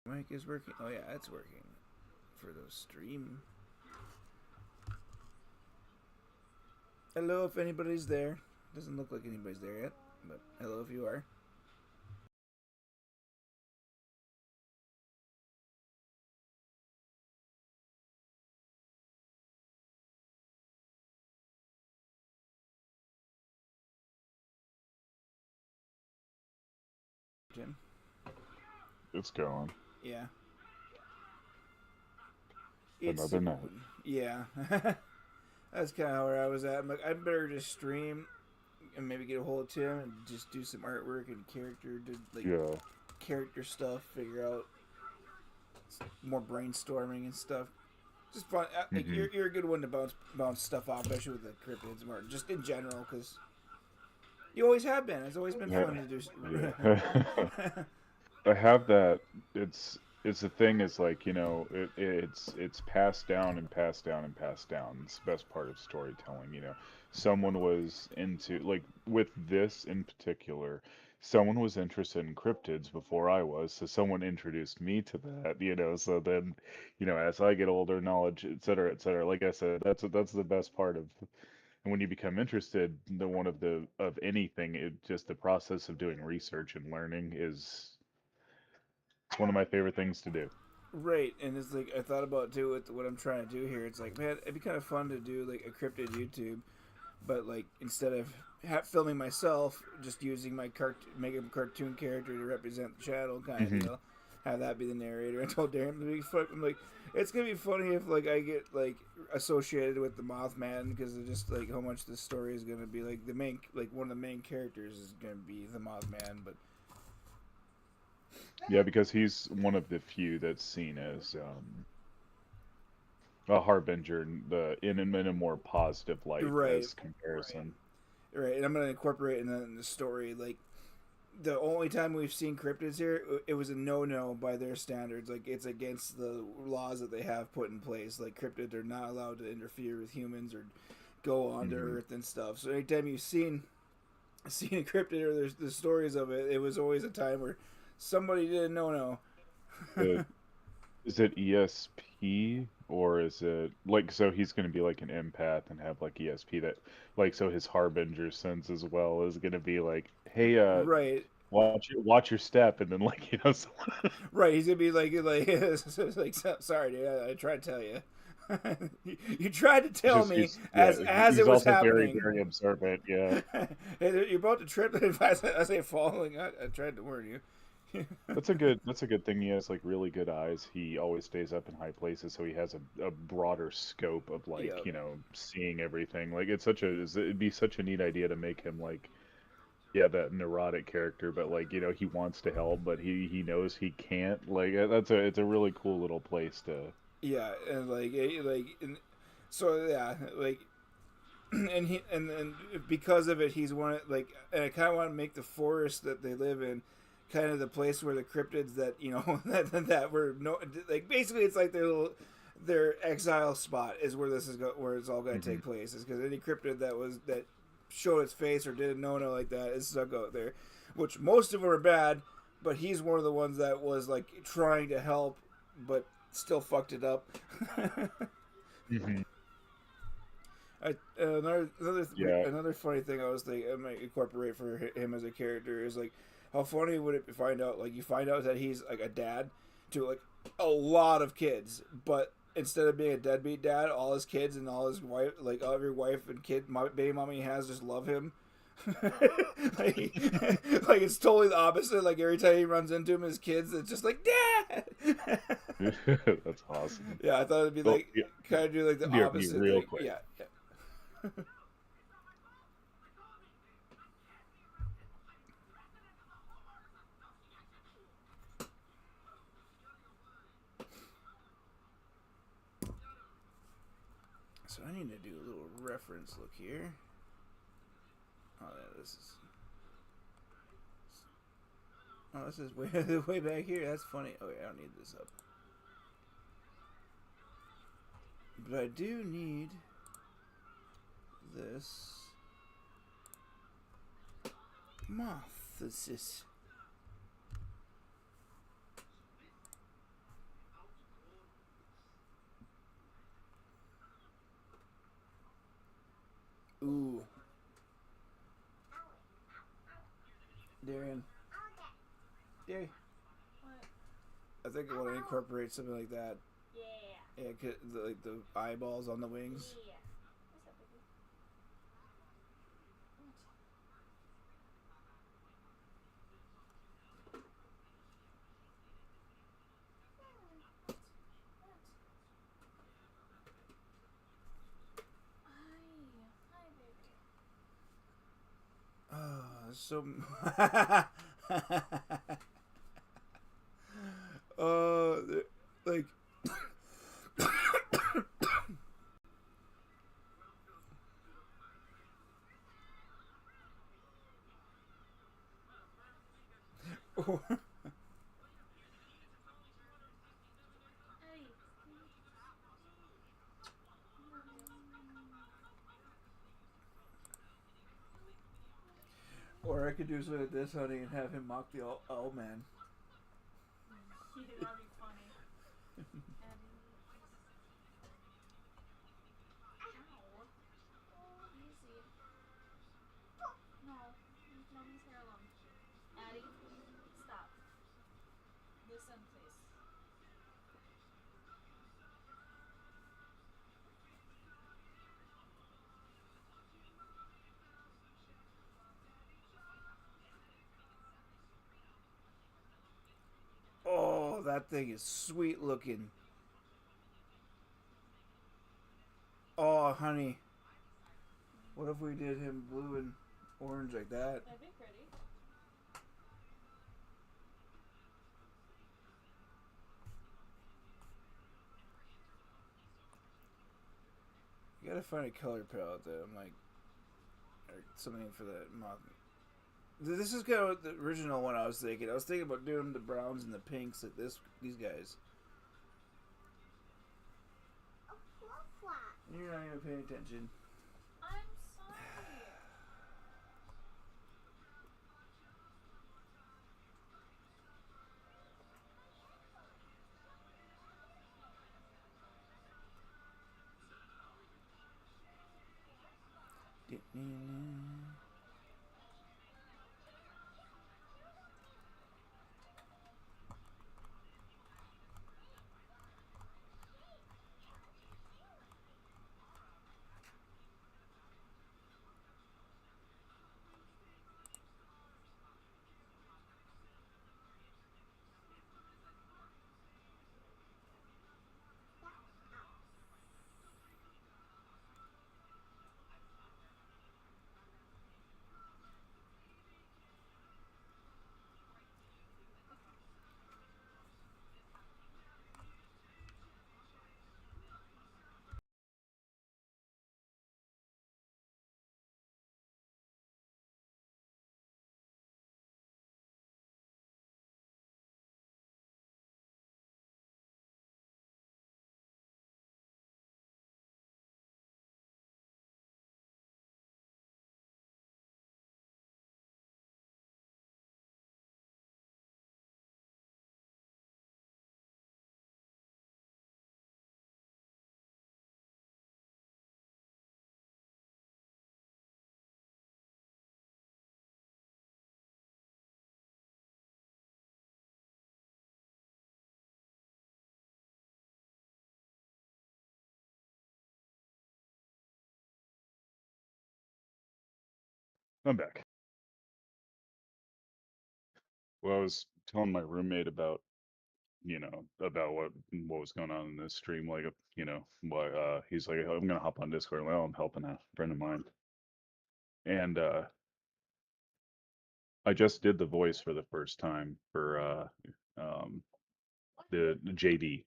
Mic is working. Oh yeah, it's working for the stream. Hello, if anybody's there. Doesn't look like anybody's there yet, but hello if you are. Jim. It's going. Yeah. It's Another super night. fun. Yeah. That's kind of where I was at. I'm like, I better just stream and maybe get a hold of Tim and just do some artwork and Yeah. character stuff. Figure out more brainstorming and stuff. Just fun. Like Hmm. you're a good one to bounce stuff off, especially with the cryptids, or just in general, because you always have been. It's always been fun Yeah. to do. Yeah. I have that. It's the thing is like, it's passed down and passed down and passed down. It's the best part of storytelling. Someone was into like with this in particular, someone was interested in cryptids before I was, so someone introduced me to that. So then, as I get older, knowledge, et cetera, et cetera. Like I said, that's the best part of. And when you become interested, the one of anything, just the process of doing research and learning is it's one of my favorite things to do. Right, and it's like I thought about too with what I'm trying to do here. It's like, man, it'd be kind of fun to do like a cryptid YouTube, but like instead of filming myself, just using make a cartoon character to represent the channel, kind of Hmm. deal. Have that be the narrator. I told Darren to be fuck. I'm like, it's gonna be funny if like I get like associated with the Mothman because of just like how much the story is gonna be like the main like one of the main characters is gonna be the Mothman, but Yeah, because he's one of the few that's seen as a harbinger in a more positive light right, as comparison. right, and I'm gonna incorporate in the story like the only time we've seen cryptids here, it was a no-no by their standards. Like it's against the laws that they have put in place. Like cryptids are not allowed to interfere with humans or go onto Hmm. Earth and stuff. So anytime you've seen a cryptid or there's the stories of it, it was always a time where somebody did a no-no. It, is it ESP or is it like so he's going to be like an empath and have like ESP that like so his harbinger sense as well is going to be like, hey, Right, watch your step, and then like someone. right. He's gonna be like sorry, dude. I tried to tell you. You tried to It's tell just me he's yeah as it he's was also very happening. very observant. Yeah. You're about to trip. If I say falling, I tried to warn you. That's a good thing. He has like really good eyes. He always stays up in high places, so he has a broader scope of like, Yep. seeing everything. Like it'd be such a neat idea to make him like, yeah, that neurotic character, but like, he wants to help, but he knows he can't. Like it's a really cool little place to. Yeah, and so yeah, like and because of it, he's one like, and I kind of want to make the forest that they live in kind of the place where the cryptids that that were no like basically it's like their exile spot is where where it's all going to Hmm. take place is because any cryptid that showed its face or did a no like that is stuck out there, which most of them are bad, but he's one of the ones that was like trying to help but still fucked it up. Hmm. Yeah. Another funny thing I was thinking I might incorporate for him as a character is like how funny would it be find out like you find out that he's like a dad to like a lot of kids, but instead of being a deadbeat dad, all his kids and all his wife like every wife and kid baby mommy he has just love him. like, like it's totally the opposite. Like every time he runs into him, his kids, it's just like dad. That's awesome. Yeah, I thought it'd be Well, like yeah, kind of do like the be opposite real thing. quick. Yeah, yeah. So I need to do a little reference look here. Oh, yeah, this is way way back here. That's funny. Okay, I don't need this up, but I do need this. Mothesis. Ooh, Darian. Darian. What? I think I want to incorporate something like that. Yeah. Yeah, like the eyeballs on the wings. Yeah. What's up, baby? What? What? What? Hi. Hi, baby. So. uh, like. Eddie. Or I could do something like this, honey, and have him mock the owl man. Yeah, that'd be funny. Eddie. Ow. Easy. No. Leave mommy's hair alone. Addie, stop. Listen, please. Oh, that thing is sweet looking. Oh, honey. What if we did him blue and orange like that? That'd be pretty. You gotta find a color palette that I'm like, or something for that mock. This is kind of the original one I was thinking. I was thinking about doing the browns and the pinks like these guys. You're not even paying attention. I'm sorry. I'm back. Well, I was telling my roommate about, about what was going on in this stream. Like, why he's like, "Oh, I'm gonna hop on Discord." Well, I'm helping a friend of mine, and I just did the voice for the first time for um, the JD.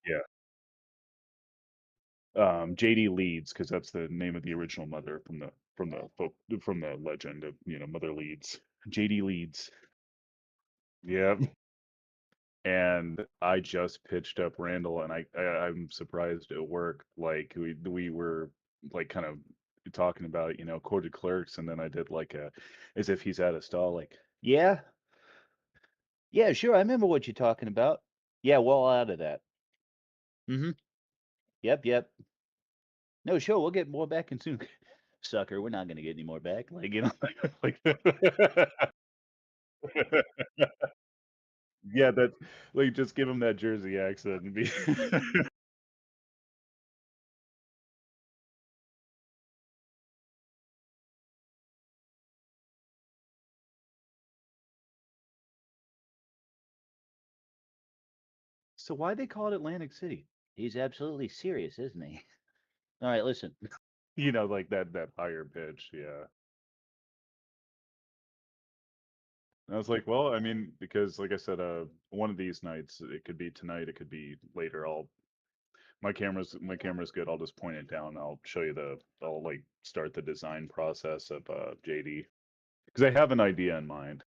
Yeah, JD Leeds, because that's the name of the original mother from the legend of Mother Leeds. JD Leeds. Yeah, and I just pitched up Randall, and I'm surprised it worked. Like we were like kind of talking about, quoted Clerks, and then I did like a as if he's at a stall, like, "Yeah, yeah, sure, I remember what you're talking about. Yeah, well out of that. Mhm. Yep, yep. No, sure, we'll get more back in soon." Sucker, we're not gonna get any more back. Like, like yeah, that like just give him that Jersey accent and be So why they call it Atlantic City? He's absolutely serious, isn't he? All right, listen. Like that higher pitch, yeah. And I was like, well, I mean, because like I said, one of these nights, it could be tonight, it could be later. My camera's good. I'll just point it down. I'll like start the design process of JD because I have an idea in mind.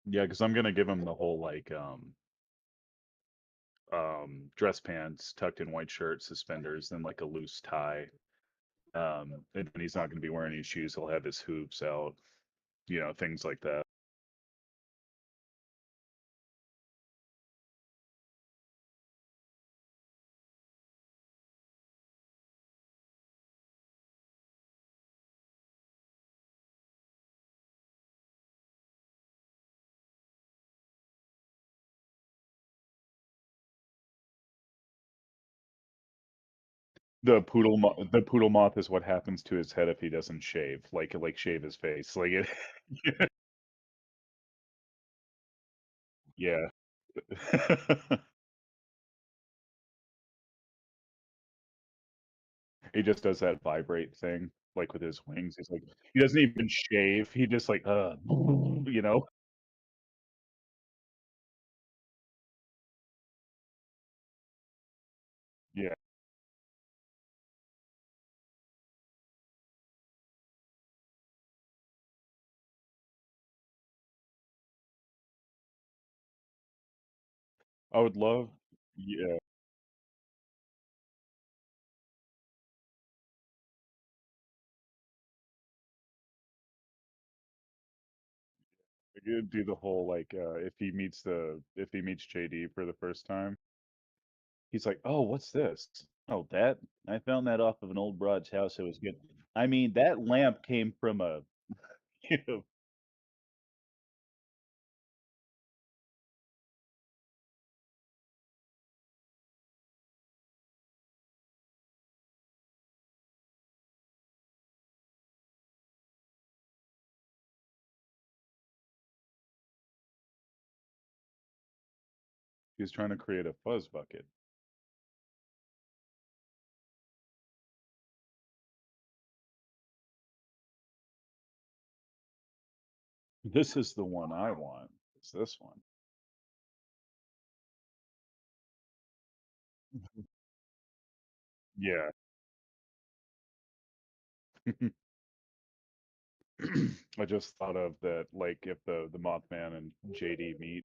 Yeah, because I'm gonna give him the whole like dress pants, tucked in white shirt, suspenders, then like a loose tie. And then he's not gonna be wearing any shoes. He'll have his hoops out, things like that. The poodle moth is what happens to his head if he doesn't shave, like shave his face. Like it, yeah. He just does that vibrate thing, like with his wings. He's like he doesn't even shave. He just like you know. Yeah, I would love. Yeah, I could do the whole like if he meets JD for the first time, he's like, "Oh, what's this? Oh, that I found that off of an old broad's house. It was good. I mean, that lamp came from a you know He's trying to create a fuzz bucket. This is the one I want. It's this one. Yeah. I just thought of that, like if the Mothman and JD meet,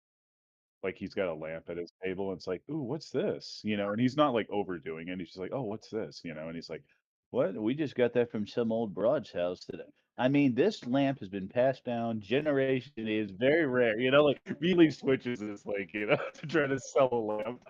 like he's got a lamp at his table, and it's like, "Ooh, what's this?" And he's not like overdoing it. He's just like, "Oh, what's this?" And he's like, "What? We just got that from some old broad's house today. I mean, this lamp has been passed down generation. It is very rare." Like really switches is like, to try to sell a lamp.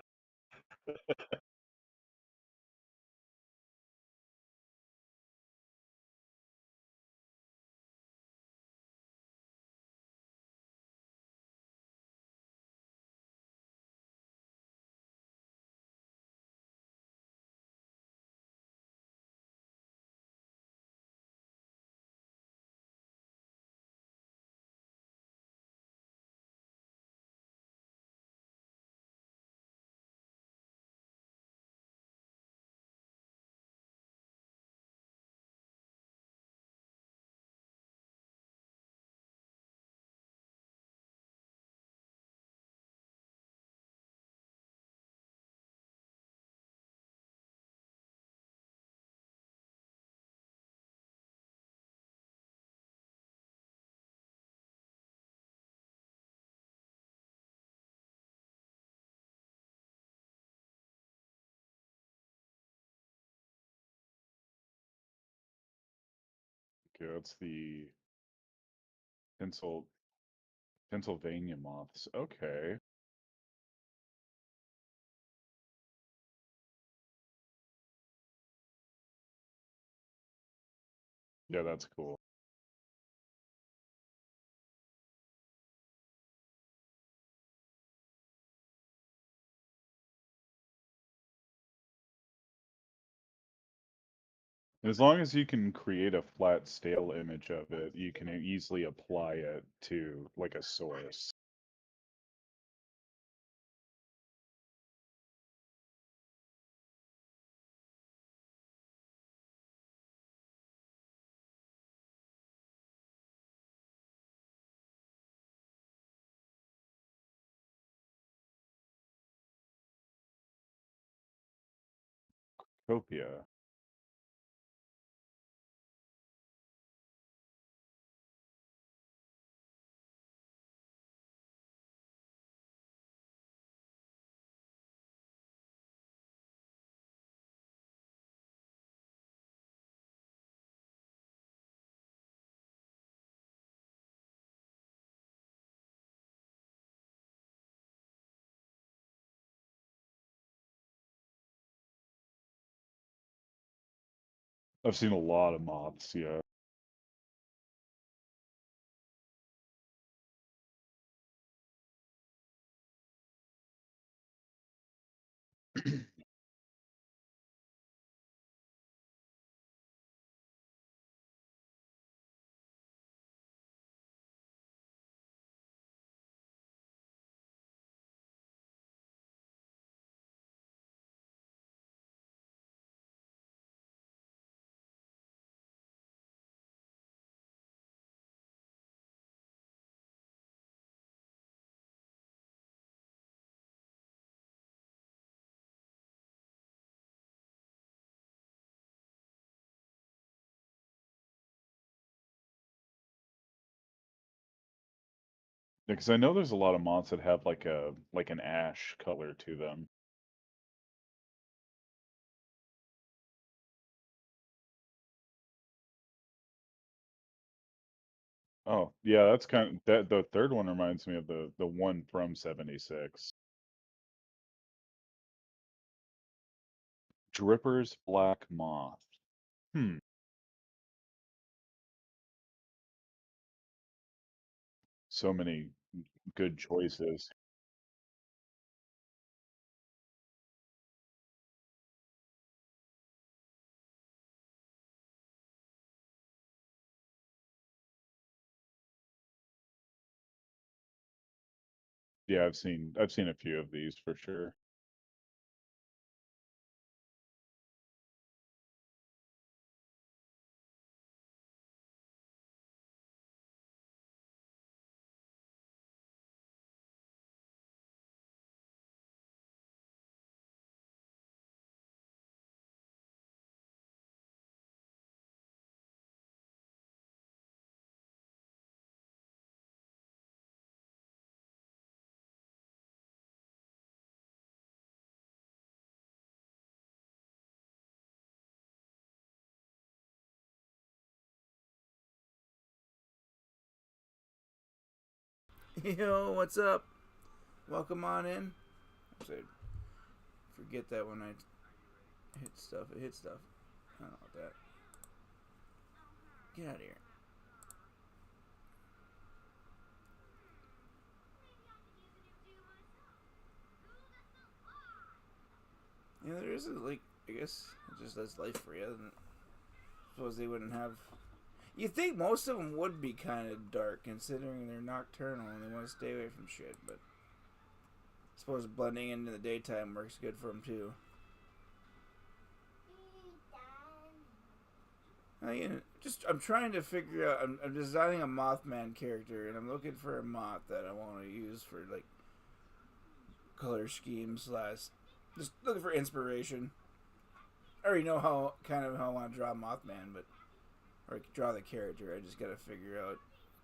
Yeah, it's the pencil Pennsylvania moths. Okay. Yeah, that's cool. As long as you can create a flat stale image of it, you can easily apply it to like a source. Copia. I've seen a lot of moths, yeah. Because I know there's a lot of moths that have like an ash color to them. Oh, yeah, that's kind of that the third one reminds me of the one from 76. Dripper's Black Moth. Hmm, so many good choices. Yeah, I've seen a few of these for sure. Yo, what's up? Welcome on in. So forget that when I hit stuff. It hits stuff. I don't know what that. Get out of here. Yeah, there isn't like. I guess it just does life for you, doesn't it? Suppose they wouldn't have. You think most of them would be kind of dark, considering they're nocturnal and they want to stay away from shit. But I suppose blending into the daytime works good for them too. Just I'm trying to figure out. I'm designing a Mothman character, and I'm looking for a moth that I want to use for like color schemes. Just looking for inspiration. I already know how I want to draw Mothman, but or draw the character. I just gotta figure out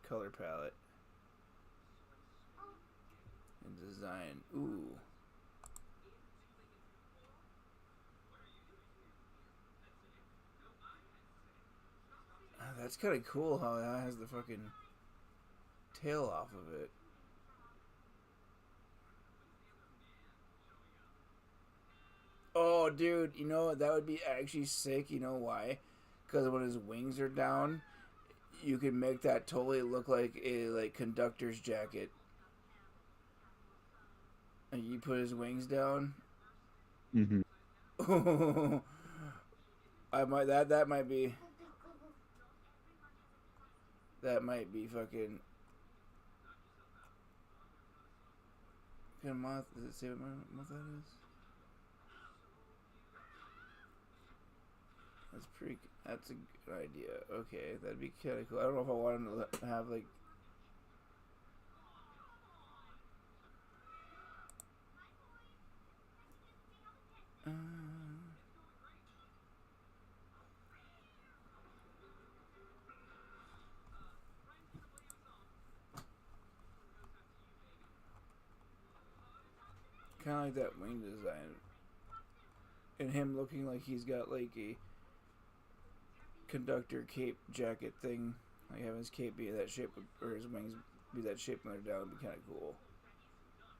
color palette and design. Ooh, That's kind of cool how that has the fucking tail off of it. Oh, dude, you know, that would be actually sick. You know why? Because when his wings are down, you can make that totally look like a conductor's jacket. And you put his wings down. Mm-hmm. I might that might be fucking. Can moth? Does it say what month that is? That's a good idea. Okay, that'd be kind of cool. I don't know if I want him to have like. Kind of like that wing design, and him looking like he's got like a conductor cape jacket thing, like having his cape be that shape, or his wings be that shape when they're down. Would be kind of cool.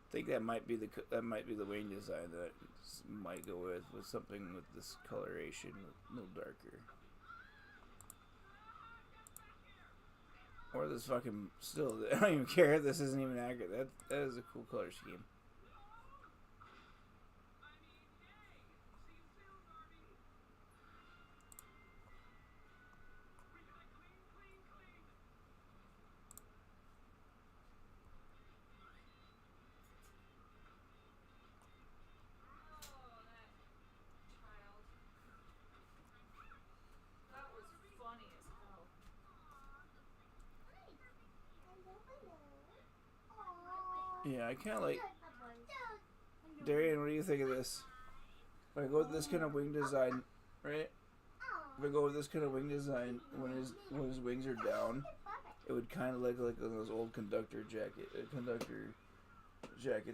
I think that might be the wing design that I might go with something with this coloration, a little darker. Or this fucking still. I don't even care if this isn't even accurate. That is a cool color scheme. Yeah, I kind of like. Darian, what do you think of this? If I go with this kind of wing design, right? If I go with this kind of wing design, when his wings are down, it would kind of look like those old conductor jackets,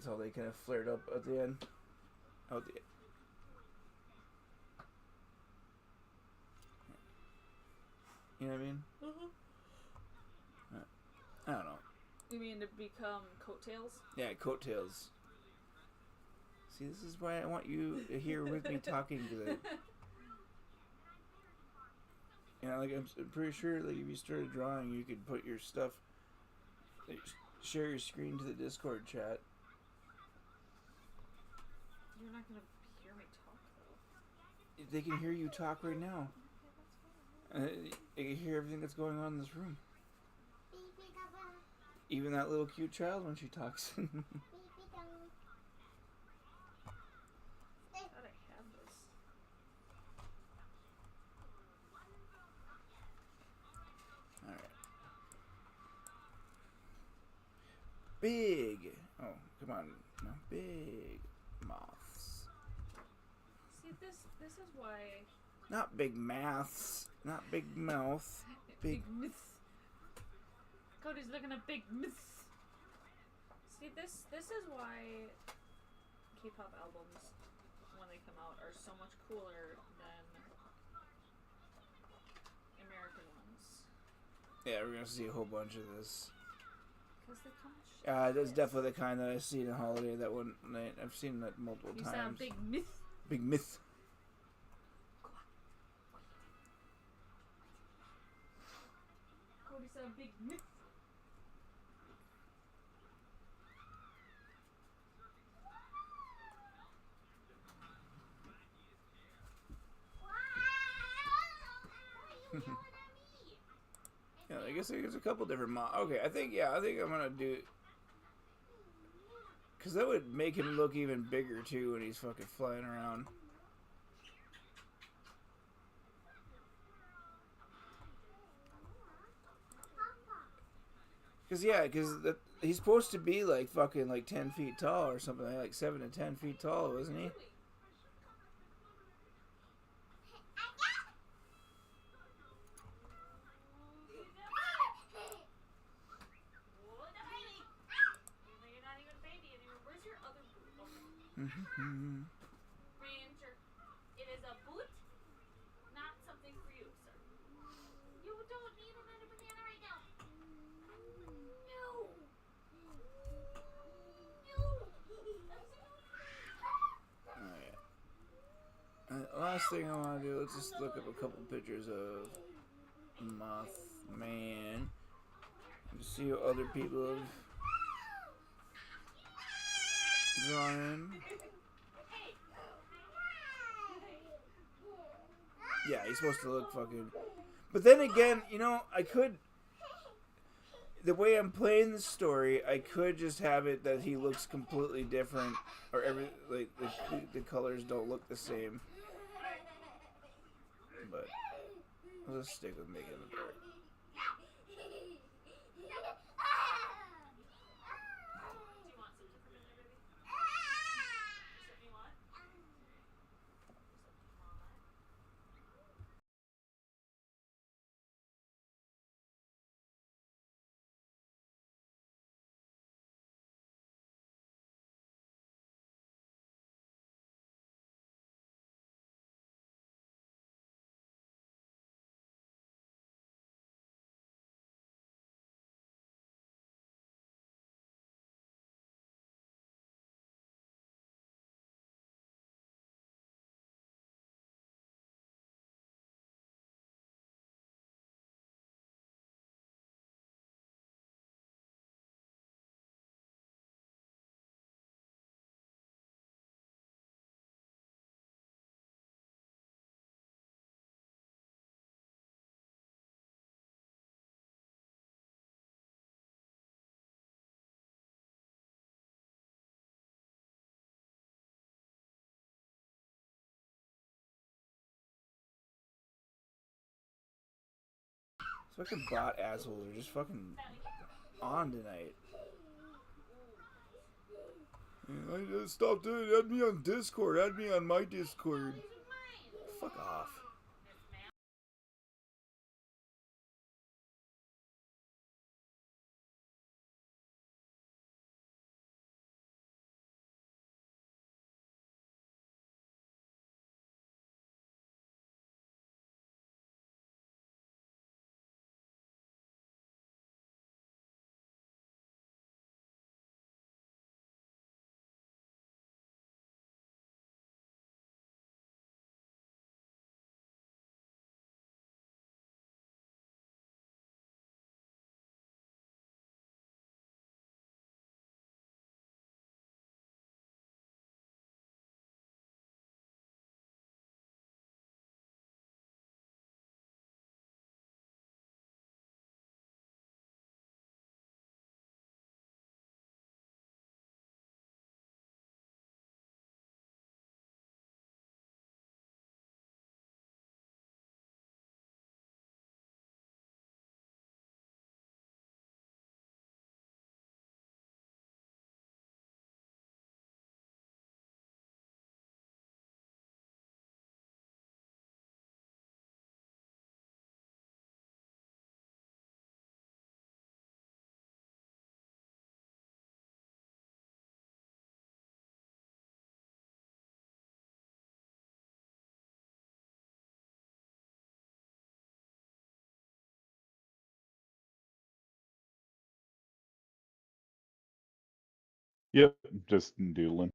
how they kind of flared up at the end. You know what I mean? I don't know. You mean to become coattails? Yeah, coattails. See, this is why I want you here with me talking today. You know, like I'm pretty sure, like if you started drawing, you could put your stuff, like, share your screen to the Discord chat. You're not gonna hear me talk though. They can hear you talk right now. They can hear everything that's going on in this room. Even that little cute child when she talks. I thought I had this. Alright. Big. Oh, come on. No, big moths. See, this is why. Not big maths. Not big mouth. Big myths. Cody's looking at big myths. See, this is why K-pop albums, when they come out, are so much cooler than American ones. Yeah, we're gonna see a whole bunch of this. Because they come. That's definitely the kind that I've seen in Holiday. That one night, I've seen that multiple times. You sound big myth. Big myth. Cody sound big myth. Yeah, I guess there's a couple different okay, I think I'm gonna do, because that would make him look even bigger too when he's fucking flying around. Because he's supposed to be like fucking like 10 feet tall or something, like 7 to 10 feet tall, wasn't he? Ranger, it is a boot, not something for you, sir. You don't need last thing I want to do, let's just look up a couple pictures of Mothman. To see what other people have drawn in. Yeah, he's supposed to look fucking. But then again, you know, I could. The way I'm playing the story, I could just have it that he looks completely different, or the colors don't look the same. But I'll just stick with making it dark. This fucking bot assholes are just fucking on tonight. I just stopped doing it. Add me on Discord. Add me on my Discord. Fuck off. Yep, just doodling.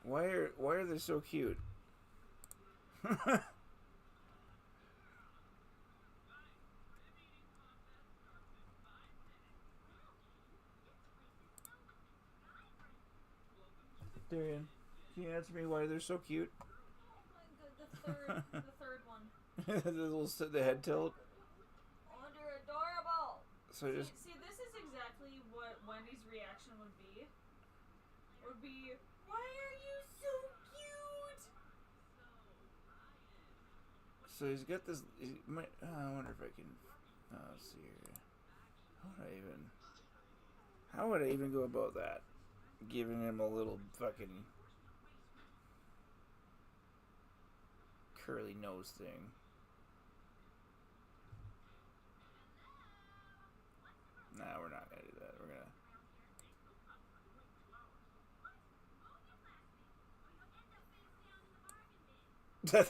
Why are they so cute? Darian, can you answer me why they're so cute? The third one. the head tilt. Oh, they're adorable. So just See, this is exactly what Wendy's reaction would be. Why are you so cute? so he's got this. I wonder if I can. Let's see here. How would I even go about that? Giving him a little fucking curly nose thing. Nah, we're not gonna do that. We're gonna.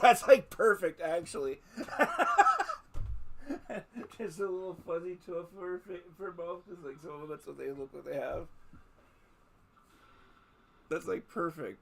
That's like perfect, actually. Just a little fuzzy tuft for mouth, because like some of them, that's what they look like they have. That's like perfect.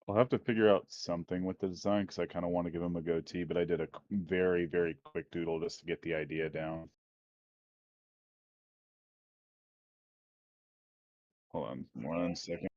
I'll have to figure out something with the design because I kind of want to give him a goatee, but I did a very, very quick doodle just to get the idea down. Hold on one second.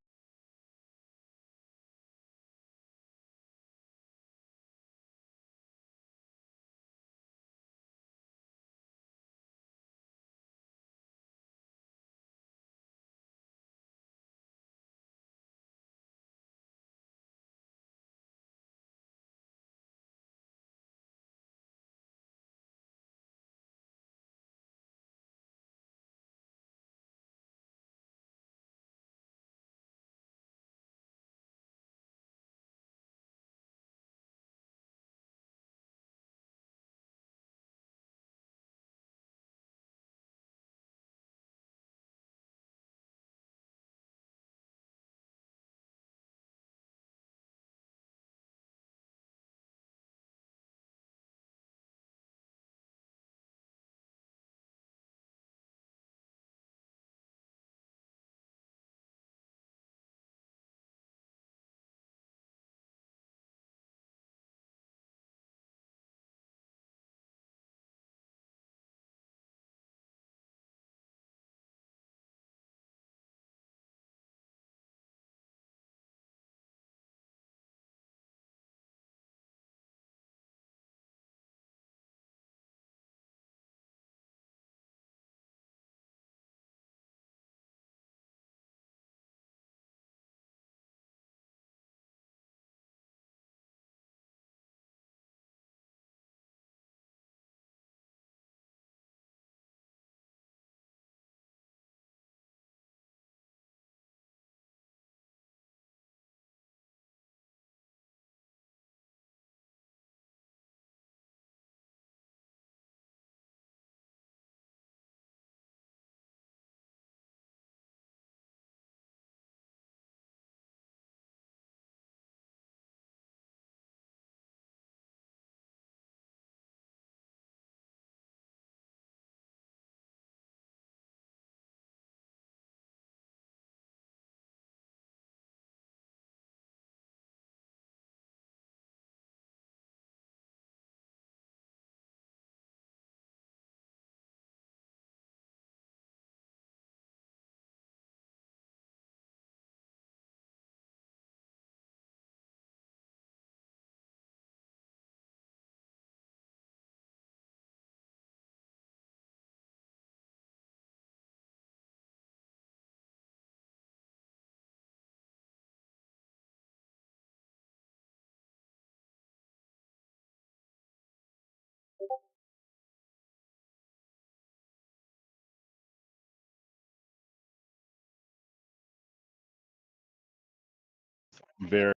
Very,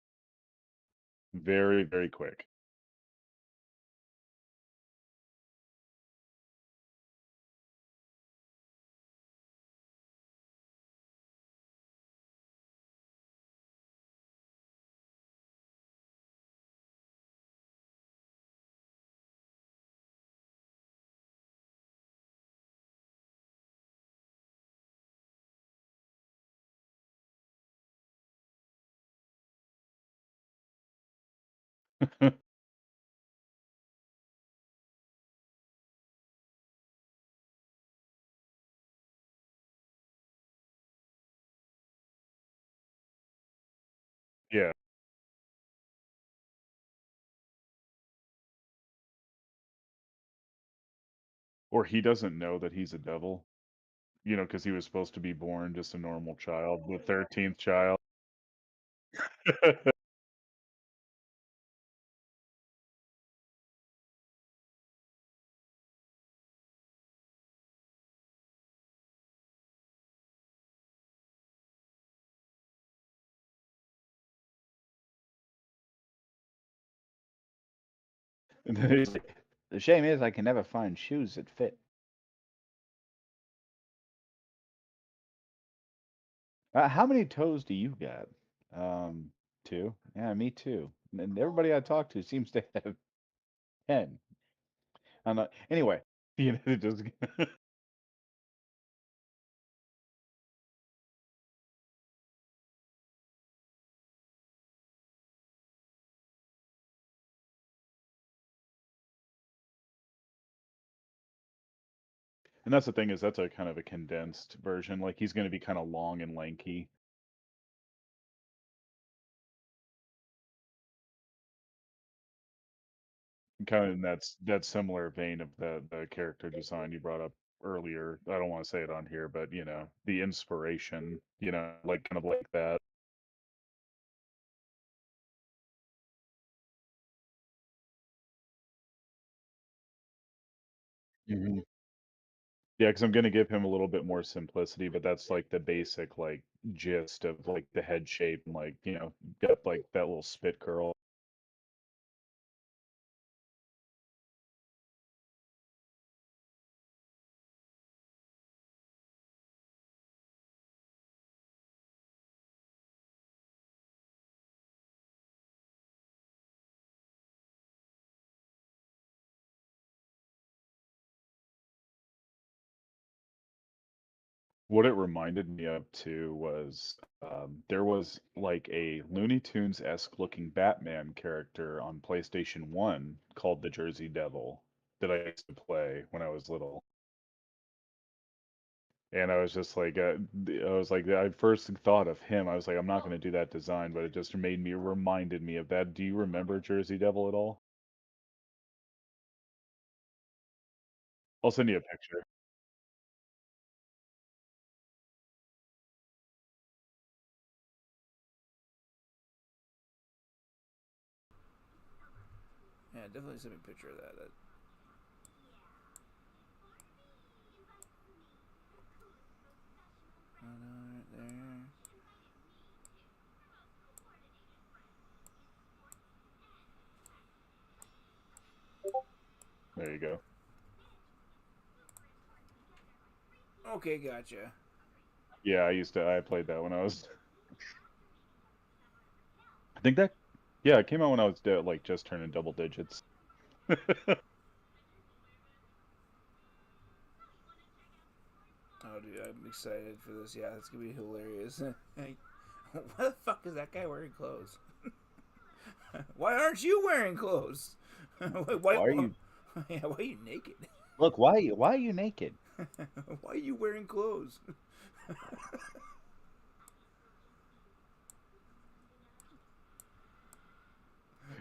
very, very quick. Yeah. Or he doesn't know that he's a devil, because he was supposed to be born just a normal child, the 13th child. And then he's like, The shame is I can never find shoes that fit. How many toes do you got? Um, two. Yeah, me too. And everybody I talk to seems to have 10. I'm not, anyway, it just And that's the thing is that's a kind of a condensed version. Like he's going to be kind of long and lanky. Kind of in that similar vein of the character design you brought up earlier. I don't want to say it on here, but the inspiration, like kind of like that. Hmm. Yeah, because I'm gonna give him a little bit more simplicity, but that's like the basic like gist of like the head shape and like got like that little spit curl. What it reminded me of too was there was like a Looney Tunes-esque looking Batman character on PlayStation 1 called the Jersey Devil that I used to play when I was little. And I was just like, I first thought of him. I was like, I'm not going to do that design, but it just reminded me of that. Do you remember Jersey Devil at all? I'll send you a picture. Yeah, definitely send me a picture of that. Right there. There you go. Okay, gotcha. Yeah, I played that when I was, I think that, yeah, it came out when I was like just turning double digits. Oh, dude, I'm excited for this. Yeah, it's gonna be hilarious. Why the fuck is that guy wearing clothes? Why aren't you wearing clothes? Why are you? Yeah, why are you naked? Look, why are you naked? Why are you wearing clothes?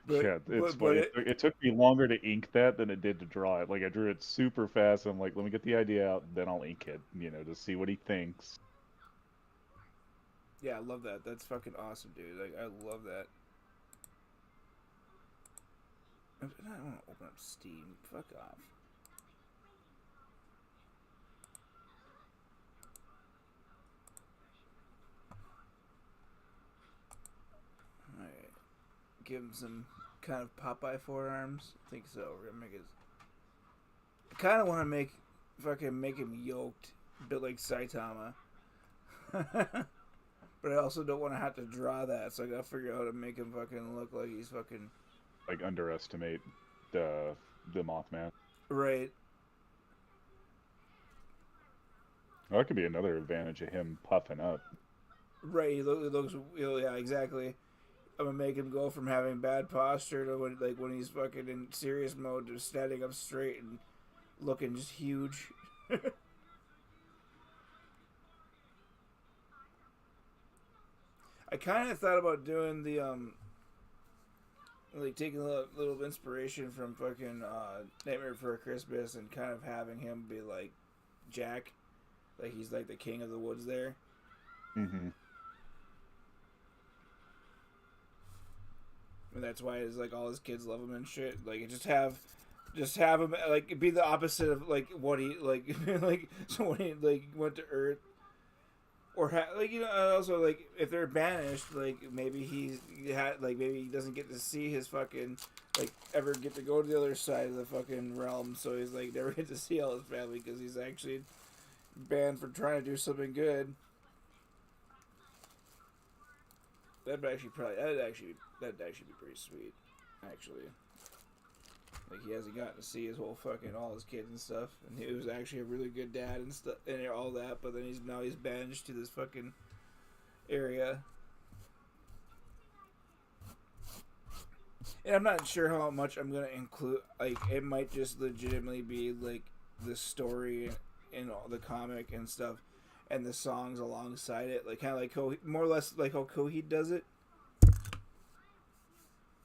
but Yeah, it's but funny. but It took me longer to ink that than it did to draw it. Like I drew it super fast. I'm like, let me get the idea out, then I'll ink it, to see what he thinks. yeah, I love that. That's fucking awesome, dude. Like I love that. I don't want to open up Steam. Fuck off. All right, give him some kind of Popeye forearms. I think so. We're gonna make his. I kind of want to make him yoked, built like Saitama. But I also don't want to have to draw that, so I gotta figure out how to make him fucking look like he's fucking Like underestimate the Mothman. right. Well, that could be another advantage of him puffing up. Right, he looks, yeah, exactly. I'm gonna make him go from having bad posture to when he's fucking in serious mode to standing up straight and looking just huge. I kind of thought about doing the like taking a little inspiration from fucking Nightmare Before Christmas and kind of having him be like Jack, like he's like the king of the woods there. Hmm. And that's why it's like all his kids love him and shit. Like just have him like be the opposite of like what he like like so when he like went to Earth or like also like if they're banished like maybe maybe he doesn't get to see his fucking like ever get to go to the other side of the fucking realm, so he's like never get to see all his family because he's actually banned for trying to do something good. That'd actually be pretty sweet, actually. Like he hasn't gotten to see his whole fucking all his kids and stuff, and he was actually a really good dad and stuff and all that. But then he's banished to this fucking area, and I'm not sure how much I'm gonna include. Like it might just legitimately be like the story in all the comic and stuff, and the songs alongside it, like kind of like more or less like how Coheed does it,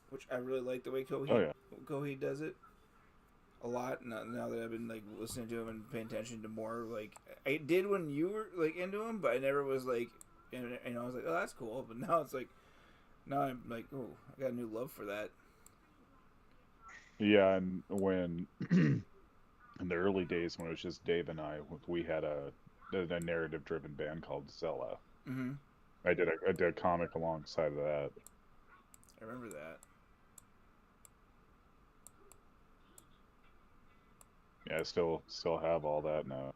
which I really like the way Coheed does it a lot. Now that I've been like listening to him and paying attention to more, like I did when you were like into him, but I never was like, and I was like, oh, that's cool. But now it's like, now I'm like, oh, I got a new love for that. Yeah, and when in the early days when it was just Dave and I, we had a narrative-driven band called Zella. Mm-hmm. I did a comic alongside of that. I remember that. Yeah, I still have all that now.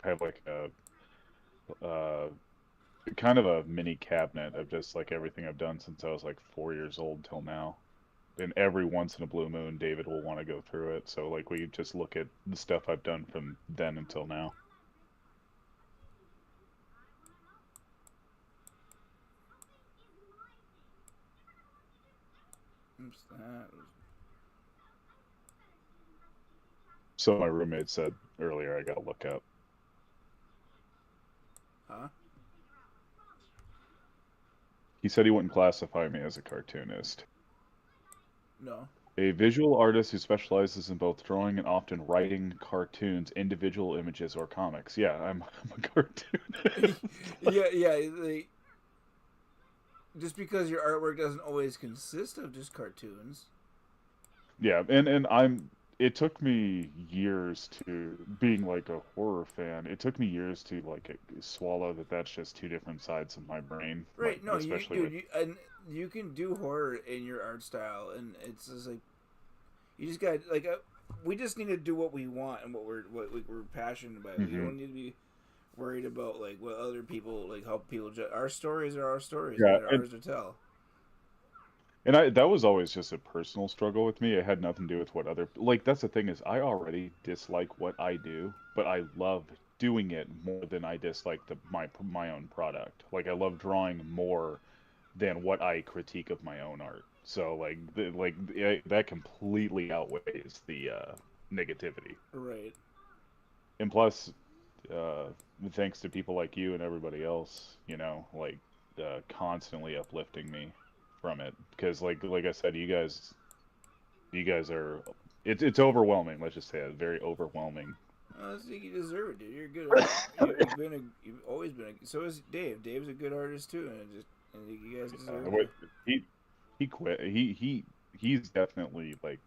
I have like a kind of a mini cabinet of just like everything I've done since I was like 4 years old till now. And every once in a blue moon, David will want to go through it. So like we just look at the stuff I've done from then until now. What's that? So my roommate said earlier I gotta look up. Huh? He said he wouldn't classify me as a cartoonist. No. A visual artist who specializes in both drawing and often writing cartoons, individual images, or comics. Yeah, I'm a cartoonist. yeah. Like, just because your artwork doesn't always consist of just cartoons. Yeah, and I'm. It took me years to being like a horror fan. It took me years to like swallow that that's just two different sides of my brain. Right? Like No, especially with and you can do horror in your art style, and it's just like you just got like we just need to do what we want and what we're passionate about. Mm-hmm. You don't need to be worried about like what other people like how people judge. Our stories are our stories. Yeah, They're ours to tell. and that was always just a personal struggle with me. It had nothing to do with what other like that's the thing is I already dislike what I do, but I love doing it more than I dislike my own product. Like I love drawing more than what I critique of my own art. So that completely outweighs the negativity. Right. And plus, uh, thanks to people like you and everybody else, constantly uplifting me from it. Because like I said, you guys are it's overwhelming. Let's just say it, very overwhelming. I think you deserve it, dude. You're a good artist. You've always been so is Dave. Dave's a good artist too, and you guys deserve it. He quit. He's definitely like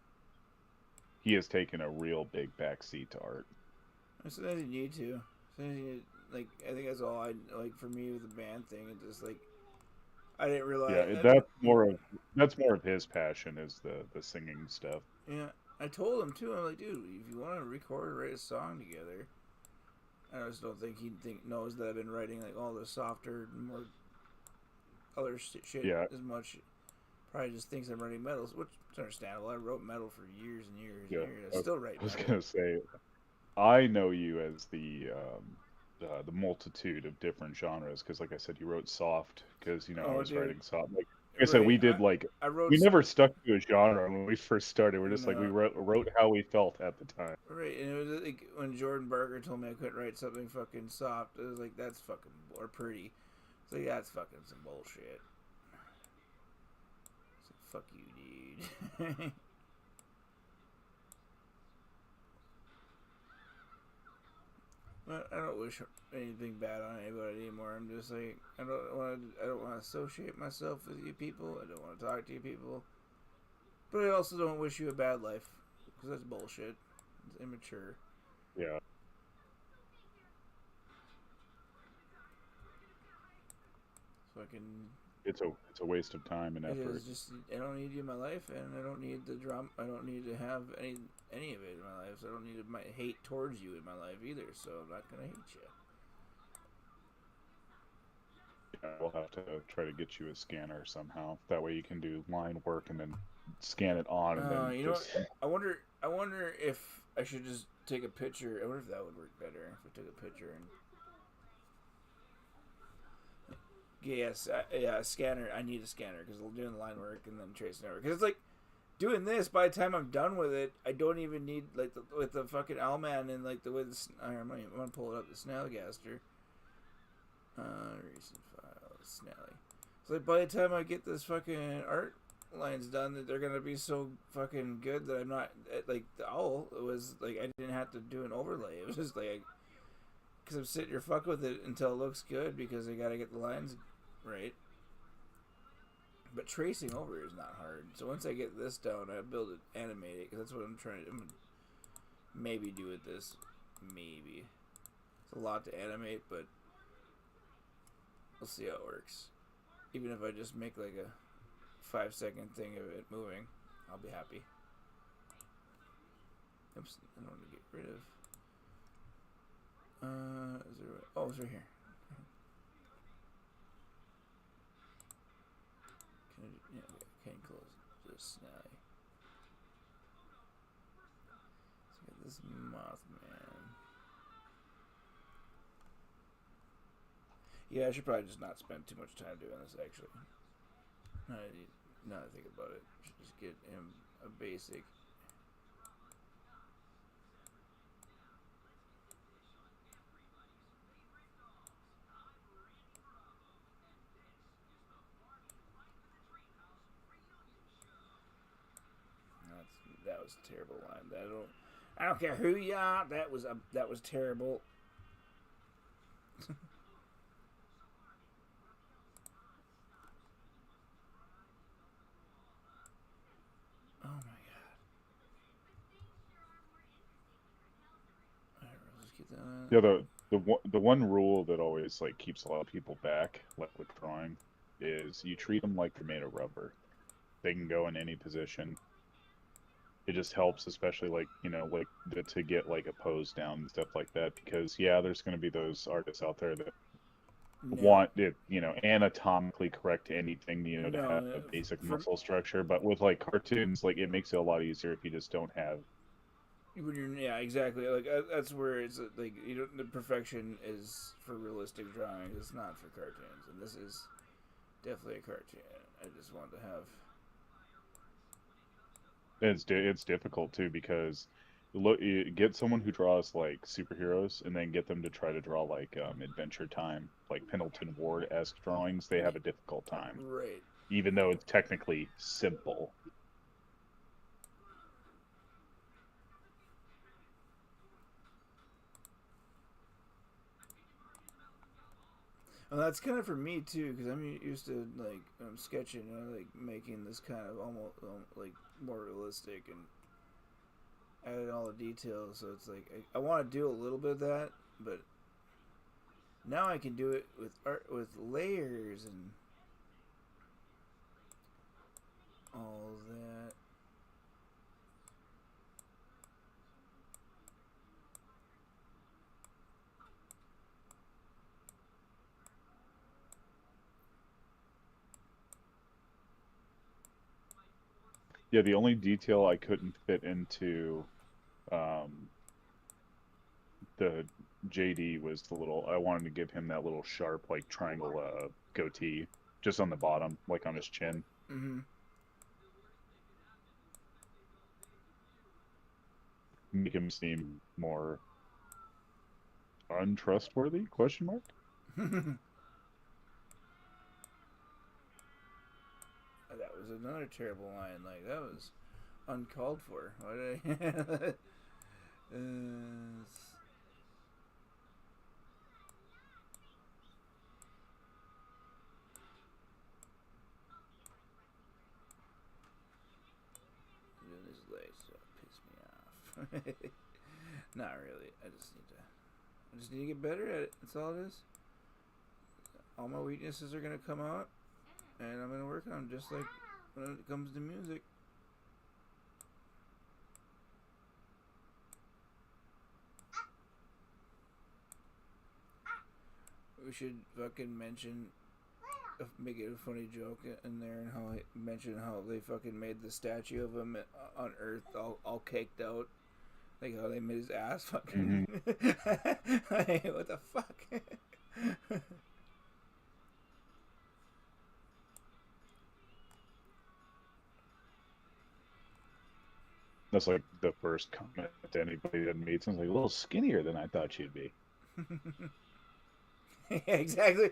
he has taken a real big backseat to art. Sometimes you need to. Sometimes you need, like I think that's all I like for me with the band thing. It's just like I didn't realize. Yeah, that's more of his passion is the singing stuff. Yeah, I told him too. I'm like, dude, if you want to record or write a song together, I just don't think he knows that I've been writing like all the softer, more other shit as much. Probably just thinks I'm writing metal, which is understandable. I wrote metal for years and years and years. I still write metal. I was gonna say, I know you as the multitude of different genres because, like I said, you wrote soft because I was writing soft. Like I said, we did we never stuck to a genre when we first started. We're just like we wrote how we felt at the time. Right, and it was like when Jordan Barker told me I couldn't write something fucking soft. It was like that's fucking or pretty. It's like that's fucking some bullshit. It's like fuck you, dude. I don't wish anything bad on anybody anymore. I'm just like I don't want to associate myself with you people. I don't want to talk to you people. But I also don't wish you a bad life because that's bullshit. It's immature. Yeah. Fucking. It's a waste of time and effort. It is just I don't need you in my life, and I don't need the drama. I don't need to have any of it in my life. So I don't need my hate towards you in my life either. So I'm not gonna hate you. Yeah, we'll have to try to get you a scanner somehow. That way you can do line work and then scan it on. And then you know what? I wonder if I should just take a picture. I wonder if that would work better if I took a picture and. Yes, a scanner. I need a scanner because doing the line work and then tracing over. Because it's like, doing this, by the time I'm done with it, I don't even need like with the fucking Owlman and like the way I'm gonna pull it up, the Snallygaster. Recent files, Snally. So like by the time I get this fucking art lines done, that they're gonna be so fucking good that I'm not like the owl. It was like I didn't have to do an overlay. It was just like because I'm sitting here fuck with it until it looks good because I gotta get the lines right. But tracing over is not hard. So once I get this down, I build it, animate it, because that's what I'm trying to maybe do with this. Maybe. It's a lot to animate, but we'll see how it works. Even if I just make like a 5-second thing of it moving, I'll be happy. Oops, I don't want to get rid of. Is there? Oh, it's right here. Yeah, okay, close this now. Let's get this Mothman. Yeah, I should probably just not spend too much time doing this, actually. Now that I think about it, I should just get him a basic. That was a terrible line. I don't care who you are. That was terrible. Oh my god. Alright, let's just get that. Yeah, the one rule that always like keeps a lot of people back, like with drawing, is you treat them like they're made of rubber. They can go in any position. It just helps, especially like like to get like a pose down and stuff like that. Because yeah, there's going to be those artists out there that want it, anatomically correct to anything, to have a basic muscle structure. But with like cartoons, like it makes it a lot easier if you just don't have. Yeah, exactly. Like that's where it's like the perfection is for realistic drawing. It's not for cartoons, and this is definitely a cartoon. I just want to have. It's difficult too because look, you get someone who draws like superheroes and then get them to try to draw like Adventure Time, like Pendleton Ward-esque drawings. They have a difficult time, right? Even though it's technically simple. And that's kind of for me too, because I'm used to like sketching and like making this kind of almost like more realistic and adding all the details. So it's like I want to do a little bit of that, but now I can do it with art with layers and all that. Yeah, the only detail I couldn't fit into the JD was the little. I wanted to give him that little sharp, like triangle goatee, just on the bottom, like on his chin. Mm-hmm. Make him seem more untrustworthy? Question mark. That was another terrible line. Like that was uncalled for. Why did I? This lace piss me off. Not really. I just need to get better at it. That's all it is. All my weaknesses are gonna come out, and I'm gonna work on them just like when it comes to music. We should fucking mention, make it a funny joke in there, and how I mention how they fucking made the statue of him on Earth all caked out, like how they made his ass fucking. Hey, what the fuck? That's like the first comment to anybody that meets. I'm like, a little skinnier than I thought you'd be. Yeah, exactly.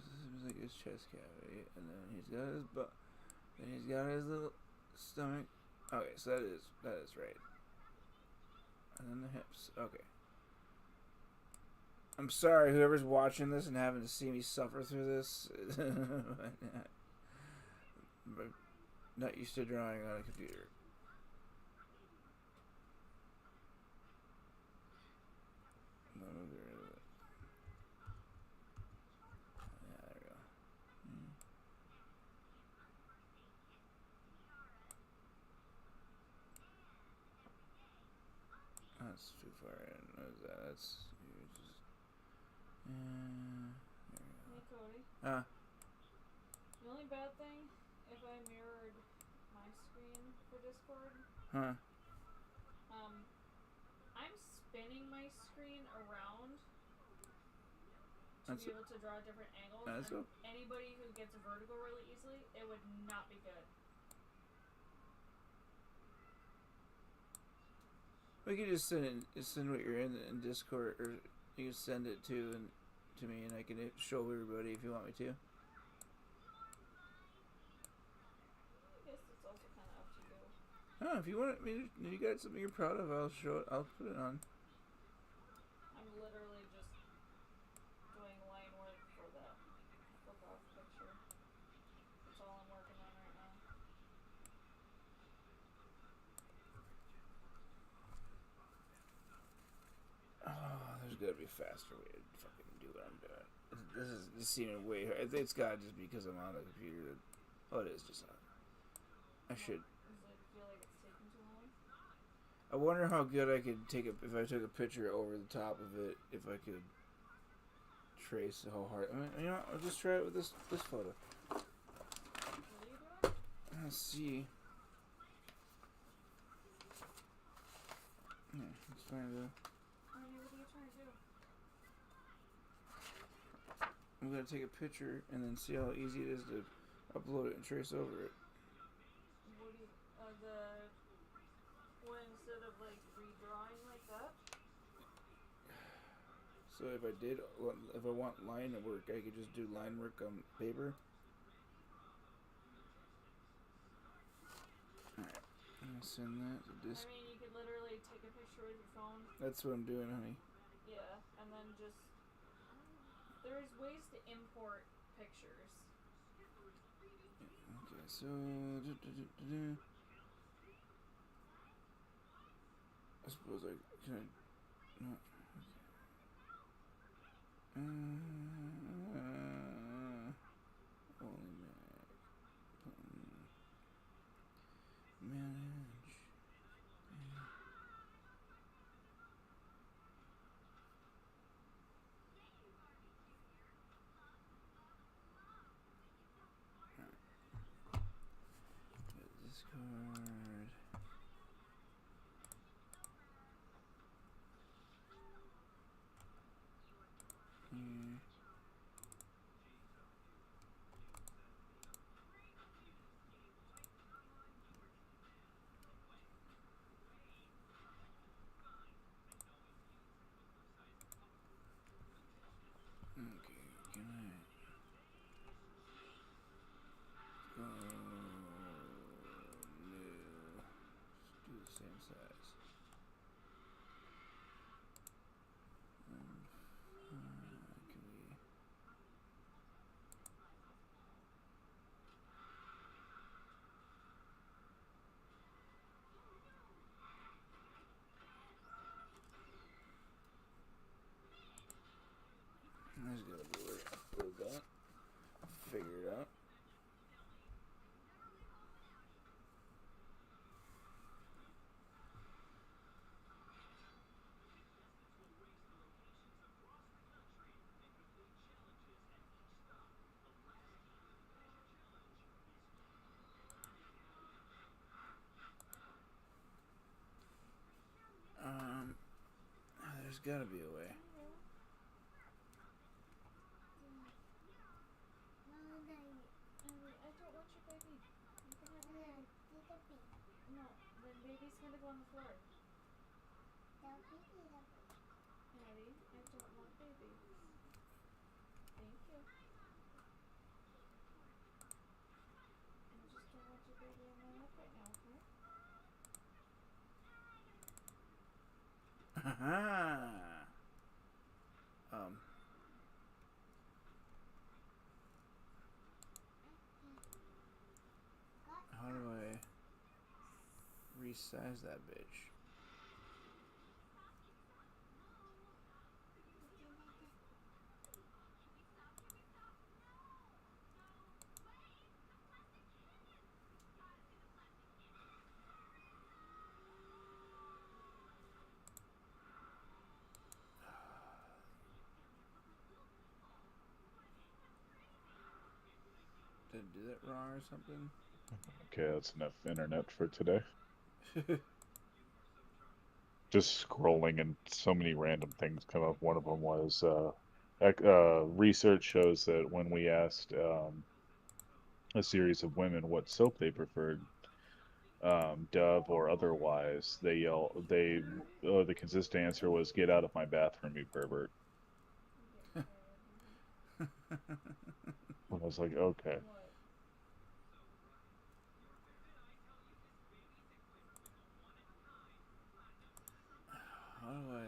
Seems like his chest cavity, and then he's got his butt, then he's got his little stomach. Okay, so that is right. And then the hips. Okay. I'm sorry, whoever's watching this and having to see me suffer through this. But not used to drawing on a computer. Yeah, there we go. That's too far in. What is that? That's. Hey, Cody. Ah. The only bad thing, if I mirrored my screen for Discord, Huh. I'm spinning my screen around to That's be able to draw different angles. That's And cool. anybody who gets vertigo really easily, it would not be good. We could just send what you're in Discord, or you can send it to me, and I can show everybody if you want me to. I guess it's also kind of up to you. Oh, if you want me, if you got something you're proud of, I'll show it. I'll put it on. I'm literally just doing line work for that flip off picture. That's all I'm working on right now. Oh, there's gotta be a faster way to fucking do what I'm doing. This is seeming way hard. It's gotta just because I'm on the computer. Oh, it is just on. I should. Does it feel like it's taking too long? I wonder how good I could take it if I took a picture over the top of it. If I could trace how hard. I mean, you know, I'll just try it with this photo. What are you doing? Let's see. Yeah, let's find a. I mean, what are you trying to do? I'm gonna take a picture and then see how easy it is to upload it and trace over it. What do you, what, instead of like redrawing like that? So if I want line work, I could just do line work on paper. Alright, I'm gonna send that to I this. mean, you could literally take a picture with your phone. That's what I'm doing, honey. Yeah, and then just. There's ways to import pictures. Okay, so. I suppose I can. No. Only manage. Discord. Here. Okay, can I go new? Let's do the same size. Can we? There's gotta be a way to upload that. Figure it out. There's gotta be a way. I don't want your baby. You can have your baby. No, then baby's gonna go on the floor. Addie, I don't want baby. Thank you. I just don't want your baby on my lap right now, okay? How do I resize that bitch? Did I do that wrong or something? Okay, that's enough internet for today. Just scrolling and so many random things come up. One of them was research shows that when we asked a series of women what soap they preferred, Dove or otherwise, the consistent answer was "Get out of my bathroom, you pervert." And I was like, okay. What? How do I...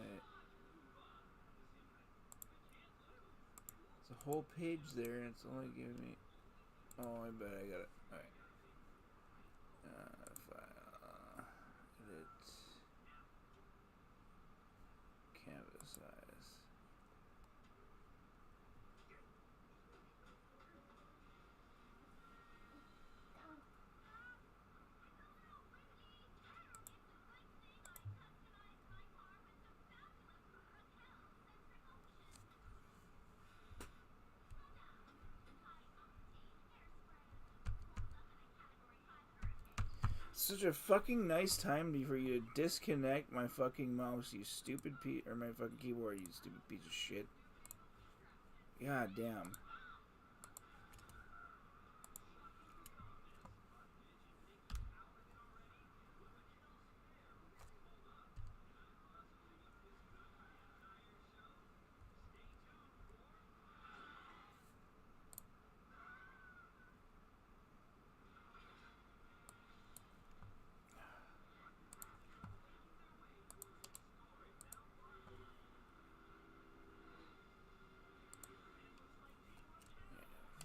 It's a whole page there and it's only giving me... Oh, I bet I got it. Alright. File. Edit. Canvas size. Such a fucking nice time for you to disconnect my fucking mouse, you stupid or my fucking keyboard, you stupid piece of shit. God damn.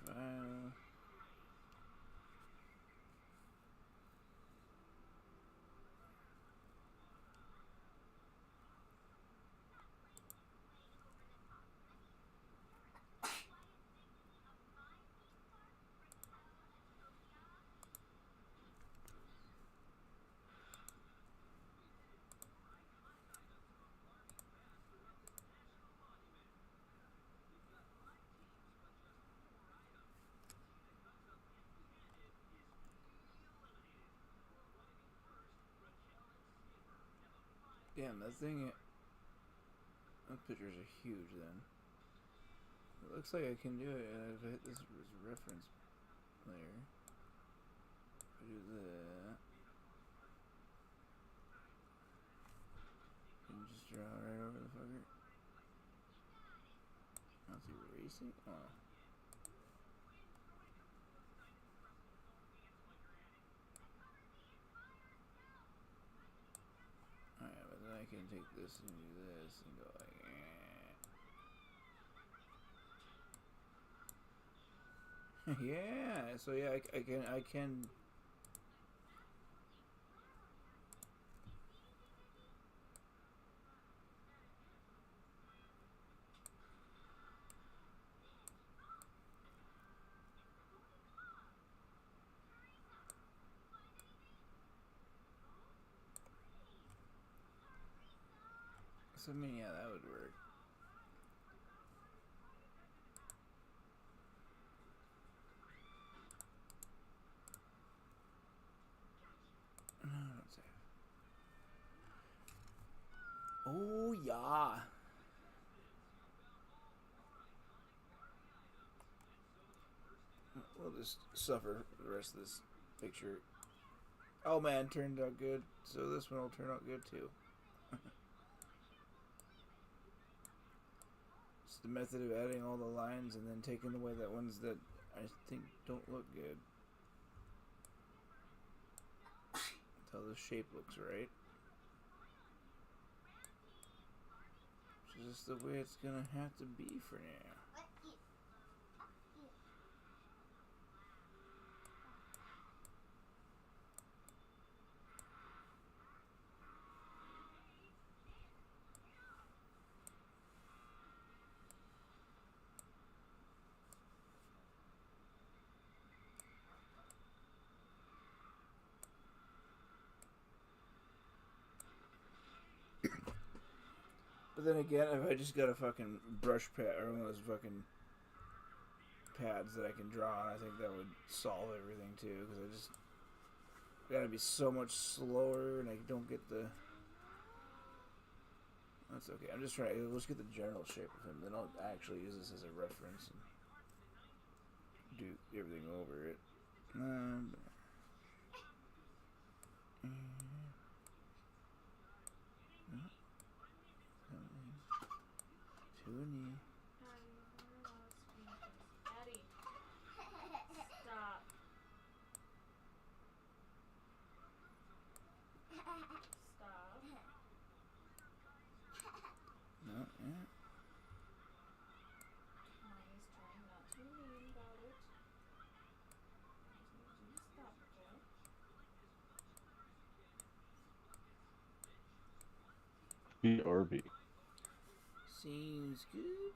File. Damn, that thing... Those pictures are huge then. It looks like I can do it if I hit this reference layer. I do that. Can you just draw right over the fucker? That's erasing? Oh. Alright, but then I can take this and do this and go like... Yeah, so yeah, I can... So I mean, yeah, that would work. No, don't save. Oh yeah. We'll just suffer for the rest of this picture. Oh man, turned out good. So this one will turn out good too. It's the method of adding all the lines and then taking away the ones that I think don't look good. Until the shape looks right. Which is just the way it's gonna have to be for now. But then again, if I just got a fucking brush pad or one of those fucking pads that I can draw on, I think that would solve everything too. Because I just gotta be so much slower, and I don't get the. That's okay. I'm just trying. Let's get the general shape of him. Then I'll actually use this as a reference and do everything over it. Toonie. Daddy, stop. Stop. No, yeah. Mommy's trying not to be mean about it. I just need you to stop, okay? B or B. Seems good.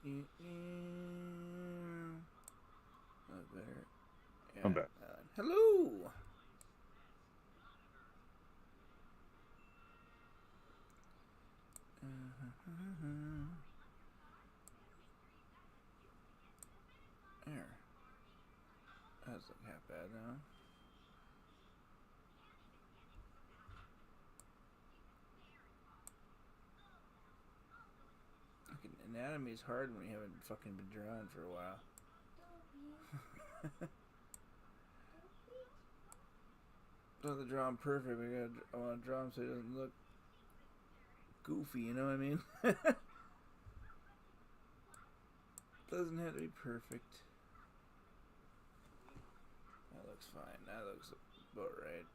Better. Yeah. I'm back. Hello. There. That doesn't look half bad now. Fucking anatomy is hard when you haven't fucking been drawing for a while. I want to draw him perfect. I want to draw him so he doesn't look goofy. You know what I mean? Doesn't have to be perfect. That looks fine. That looks about right.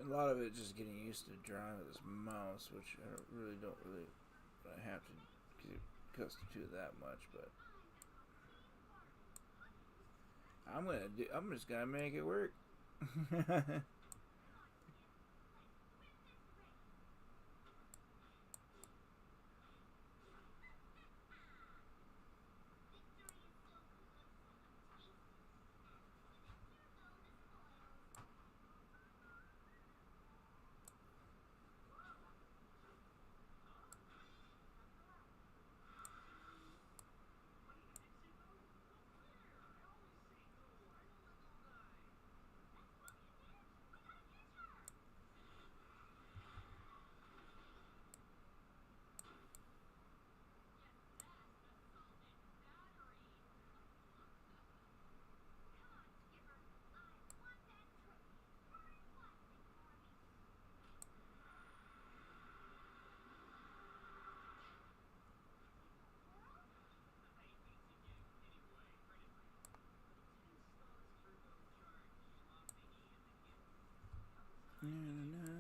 A lot of it just getting used to drawing with this mouse, which I don't really have to get to that much, but I'm just gonna make it work. There it is.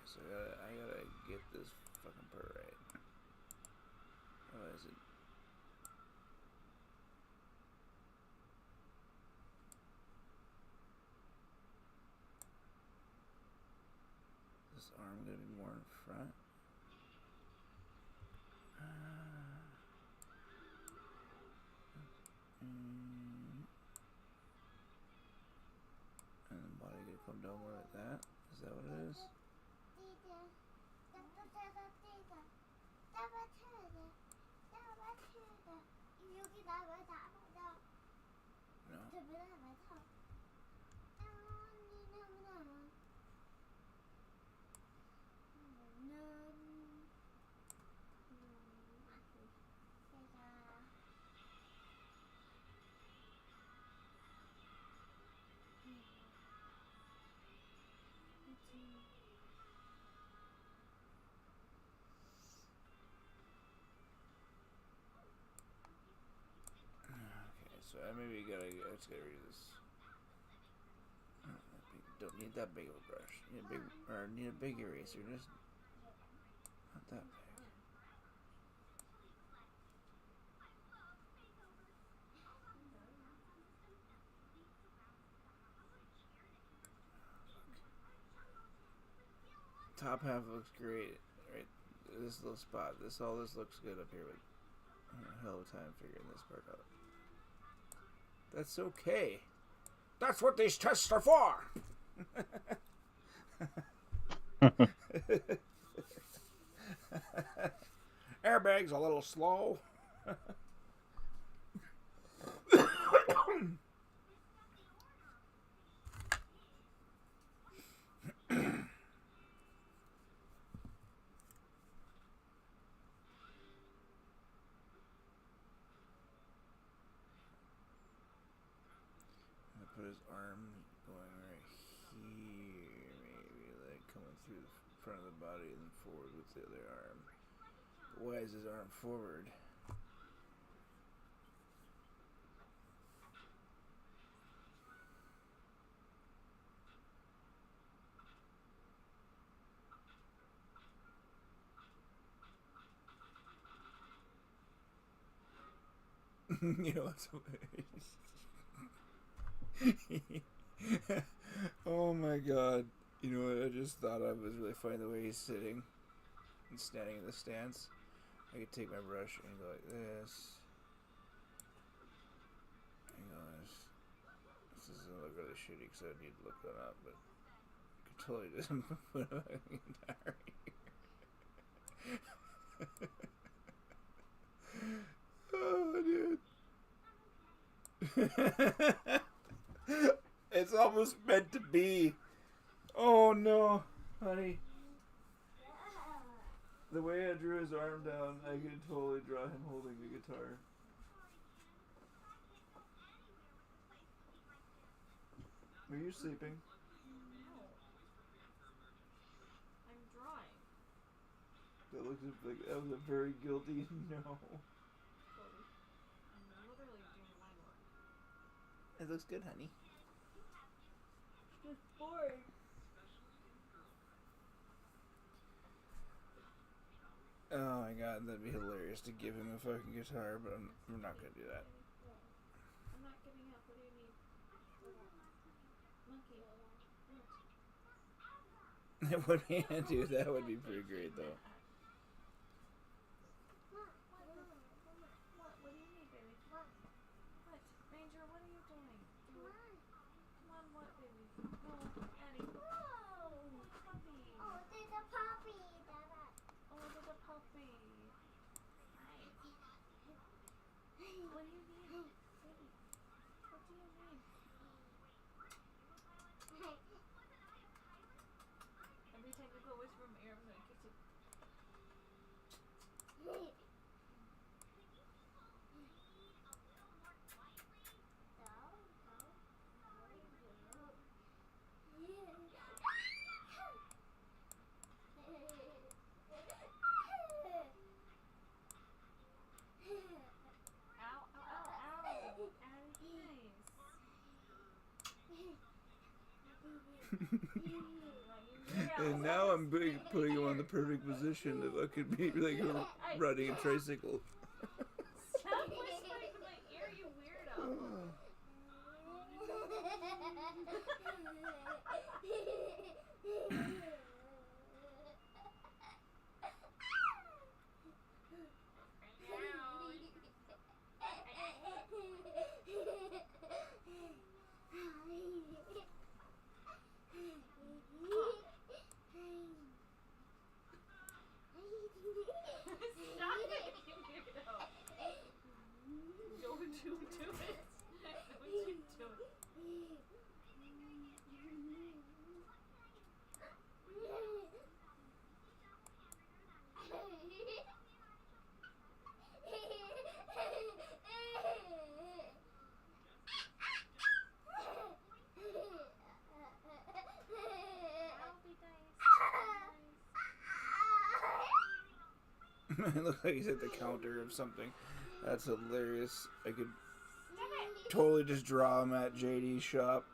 So I gotta get this fucking part right. Oh, is it? This arm gonna be more in front? go more like that? Is that what it is? Okay, so maybe you gotta. I just gotta read this. Don't need that big of a brush. Need a big eraser. Just not that big. Top half looks great. Right, this little spot. All this looks good up here, but a hell of a time figuring this part out. That's okay. That's what these tests are for. Airbag's a little slow. Put his arm going right here, maybe like coming through the front of the body and then forward with the other arm. Why is his arm forward? You know what's oh my god. You know what I just thought of was really funny the way he's sitting and standing in the stance. I could take my brush and go like this. And go this is gonna look really shitty because I need to look that up, but I could totally just put a entire oh dude. It's almost meant to be. Oh no, honey. The way I drew his arm down, I could totally draw him holding the guitar. Are you sleeping? No. I'm drawing. That looks like that was a very guilty no. Cody. I'm literally doing line work. It looks good, honey. It's boring. Oh my god, that'd be hilarious to give him a fucking guitar, but we're not gonna do that. I'm not giving up. What do you mean? Monkey. It would be, dude, that would be pretty great though. What? What do you need, baby? What? Ranger, what are you doing? Come on, what, baby? No, Annie. Whoa! Puppy. Oh, there's a puppy. Oh, there's a puppy. Hi. What do you need? Baby. What do you need? Every time you go away from my ear, I'm gonna kiss you. Ow, ow, ow, ow. Nice. And now I'm putting him on the perfect position to fucking be like riding a tricycle. Stop whispering to my ear, you weirdo. It looks like he's at the counter of something. That's hilarious. I could totally just draw him at JD's shop.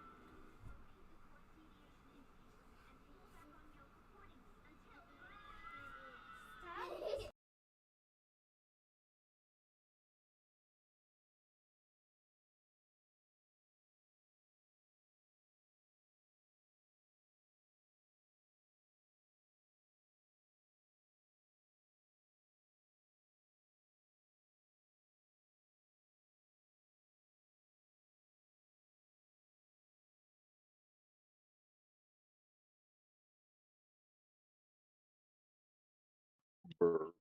Brr.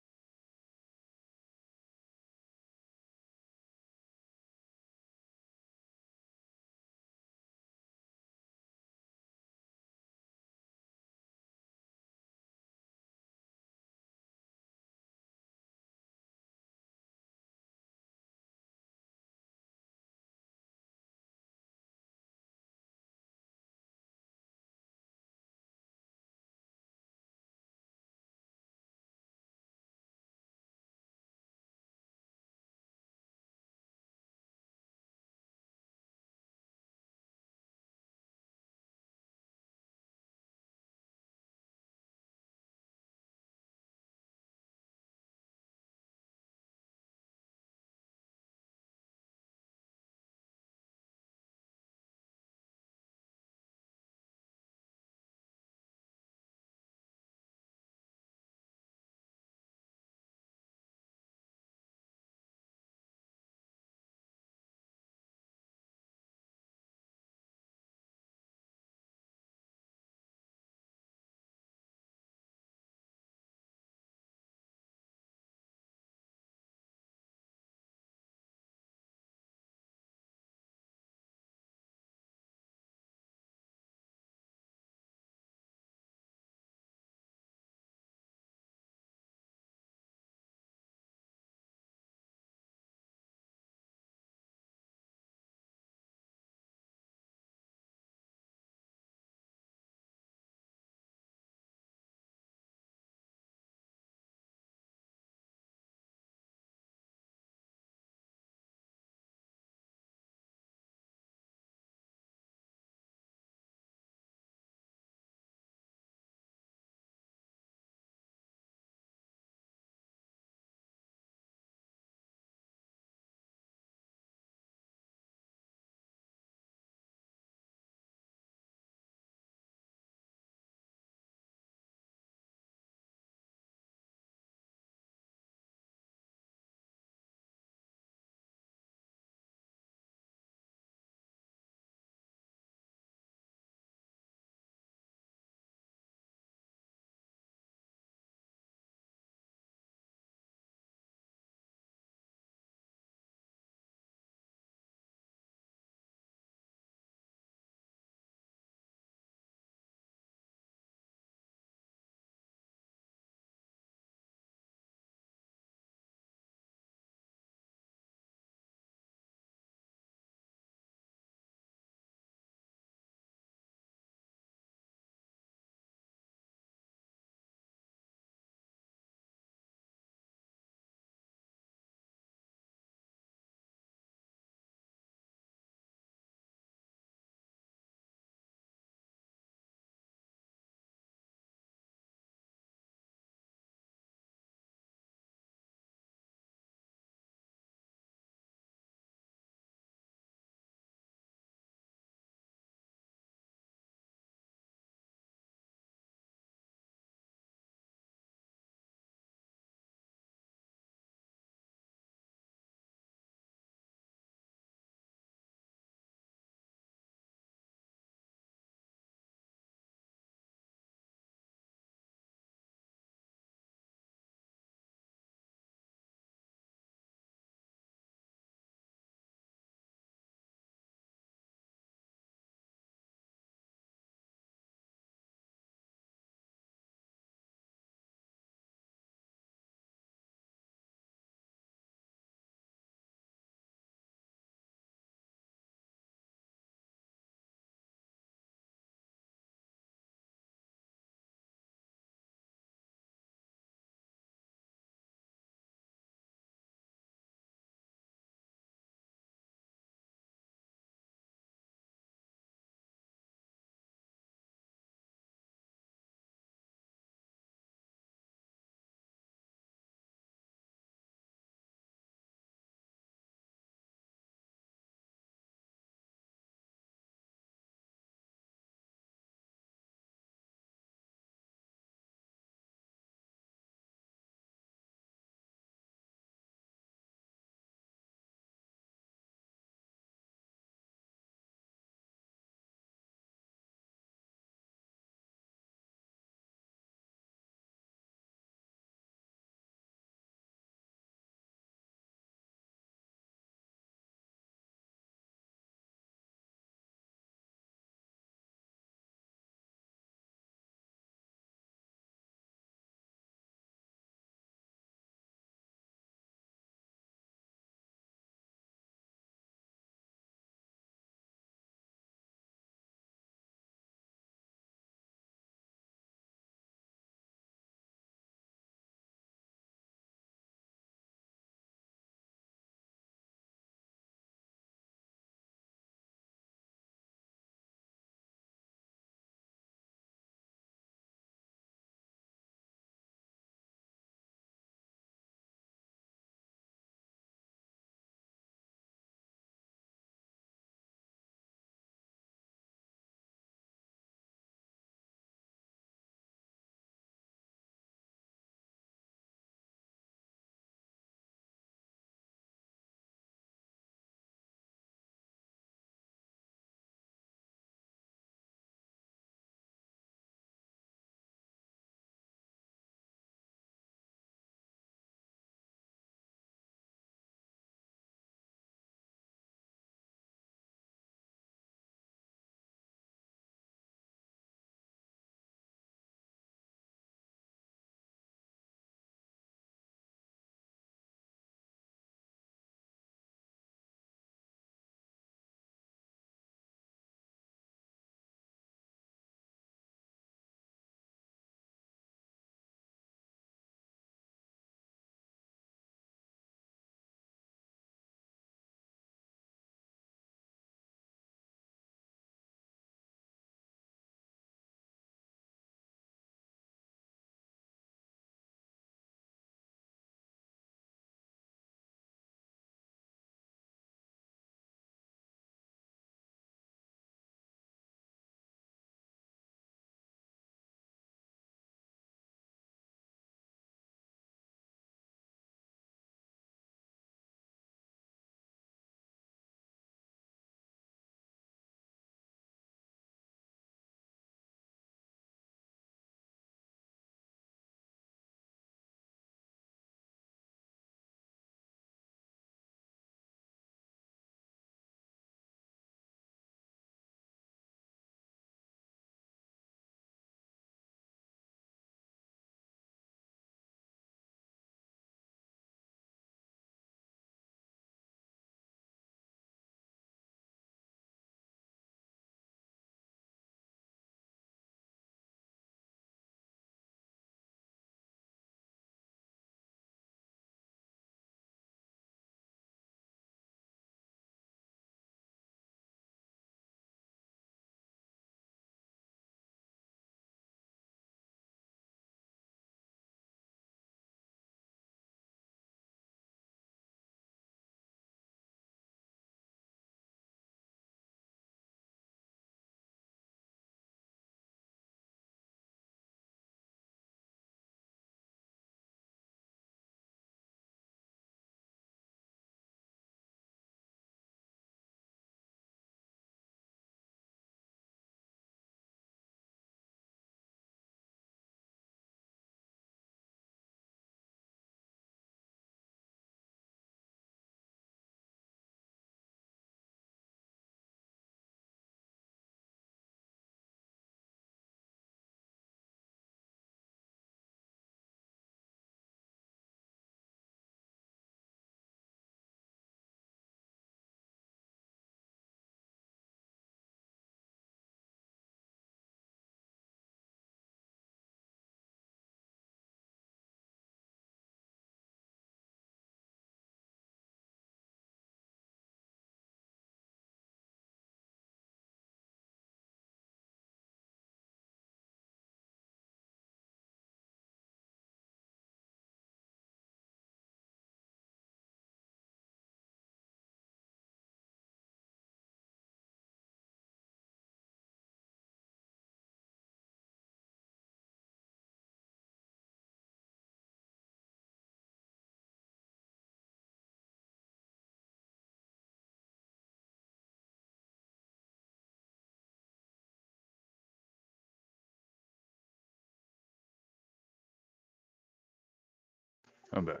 I'm back.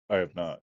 I have not.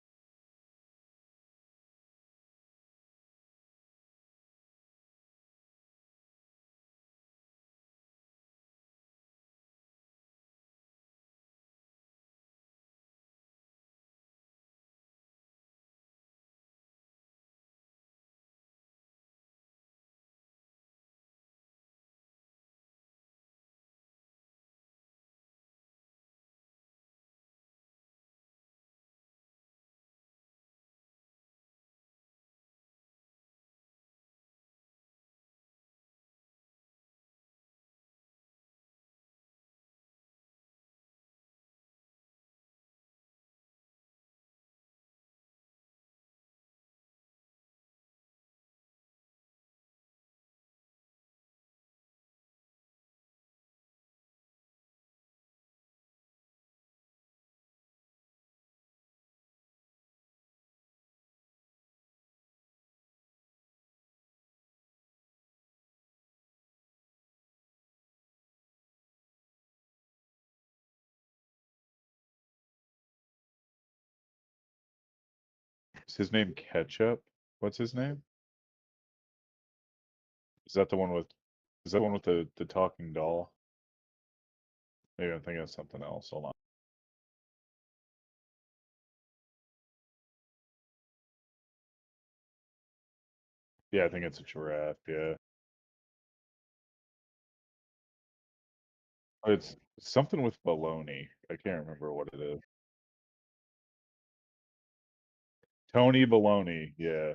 Is his name Ketchup? What's his name? Is that the one with? Is that the one with the talking doll? Maybe I'm thinking of something else. Hold on. Yeah, I think it's a giraffe. Yeah. It's something with baloney. I can't remember what it is. Tony Baloney. Yeah.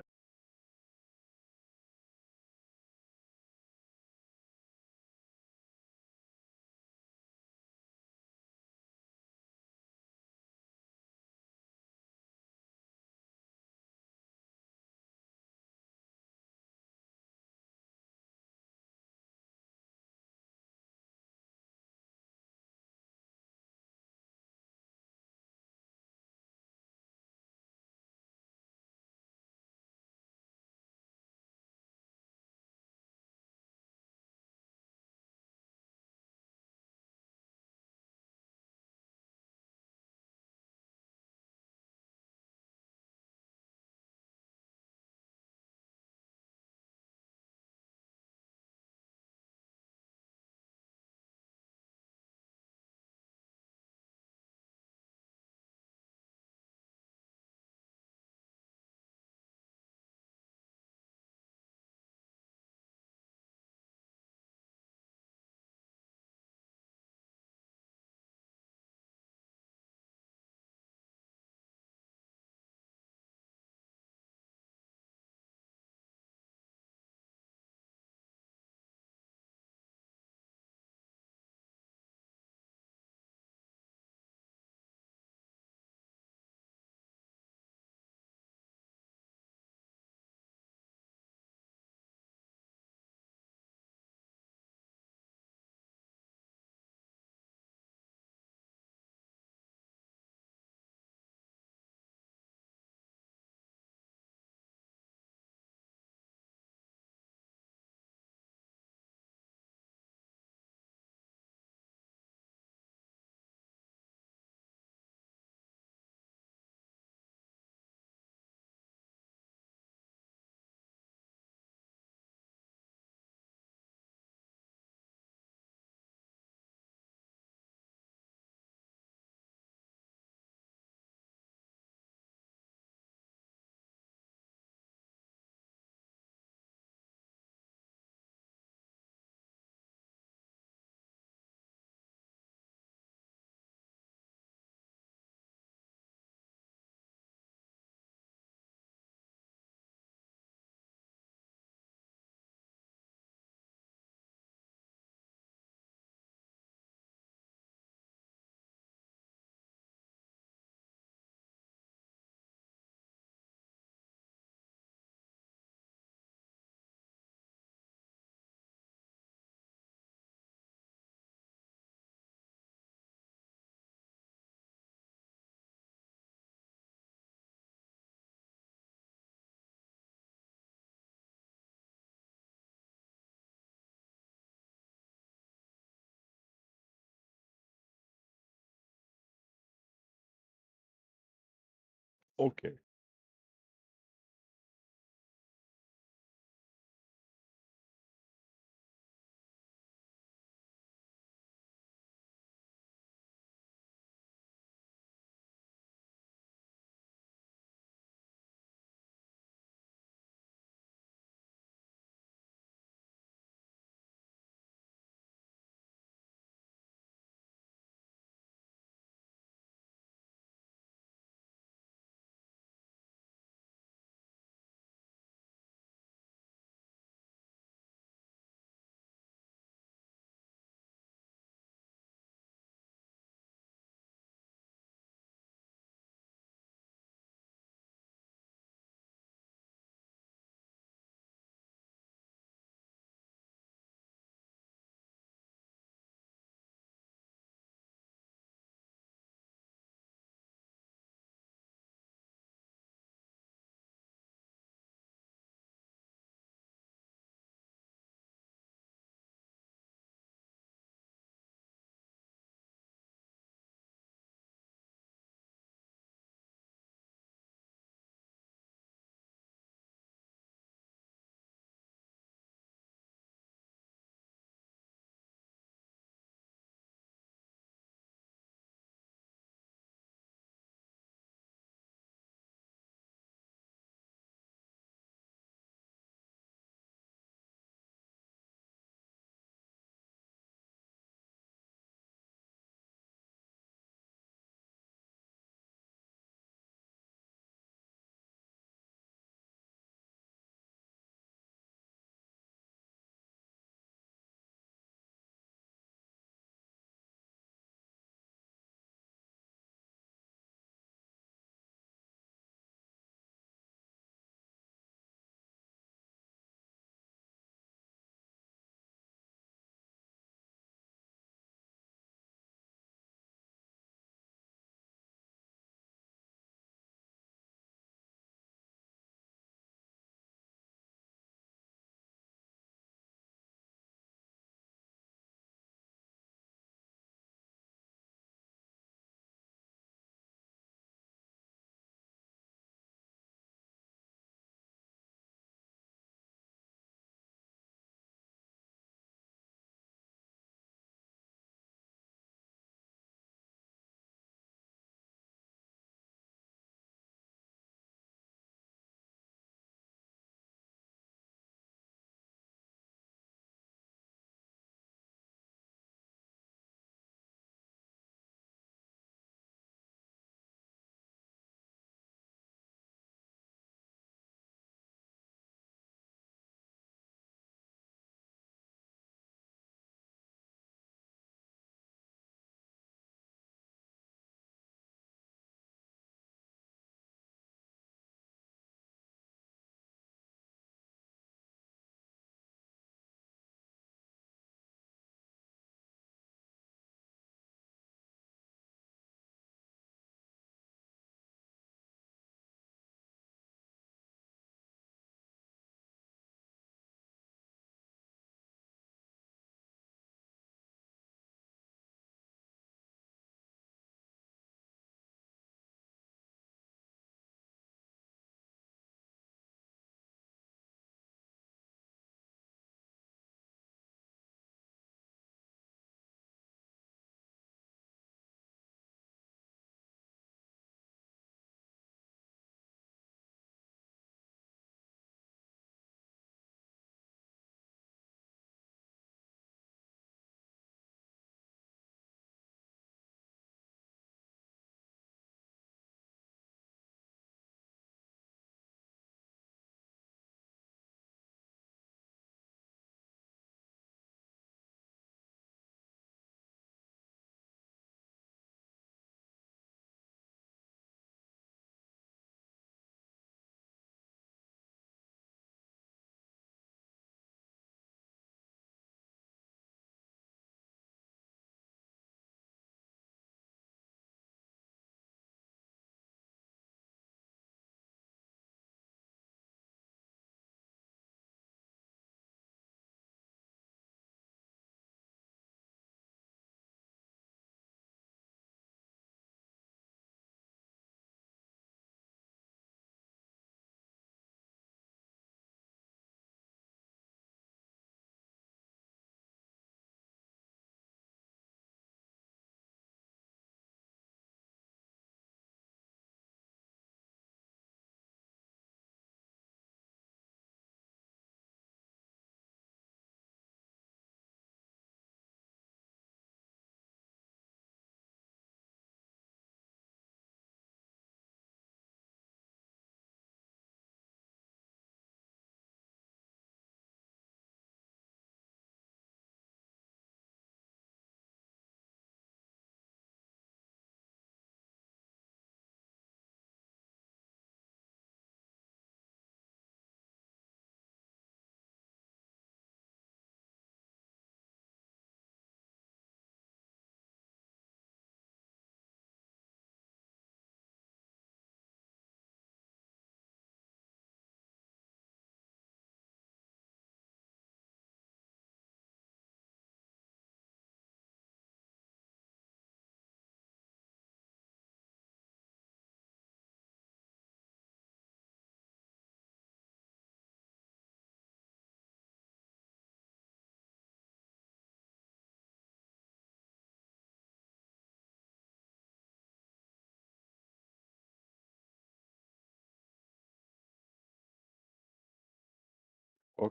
Okay.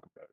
talk about it.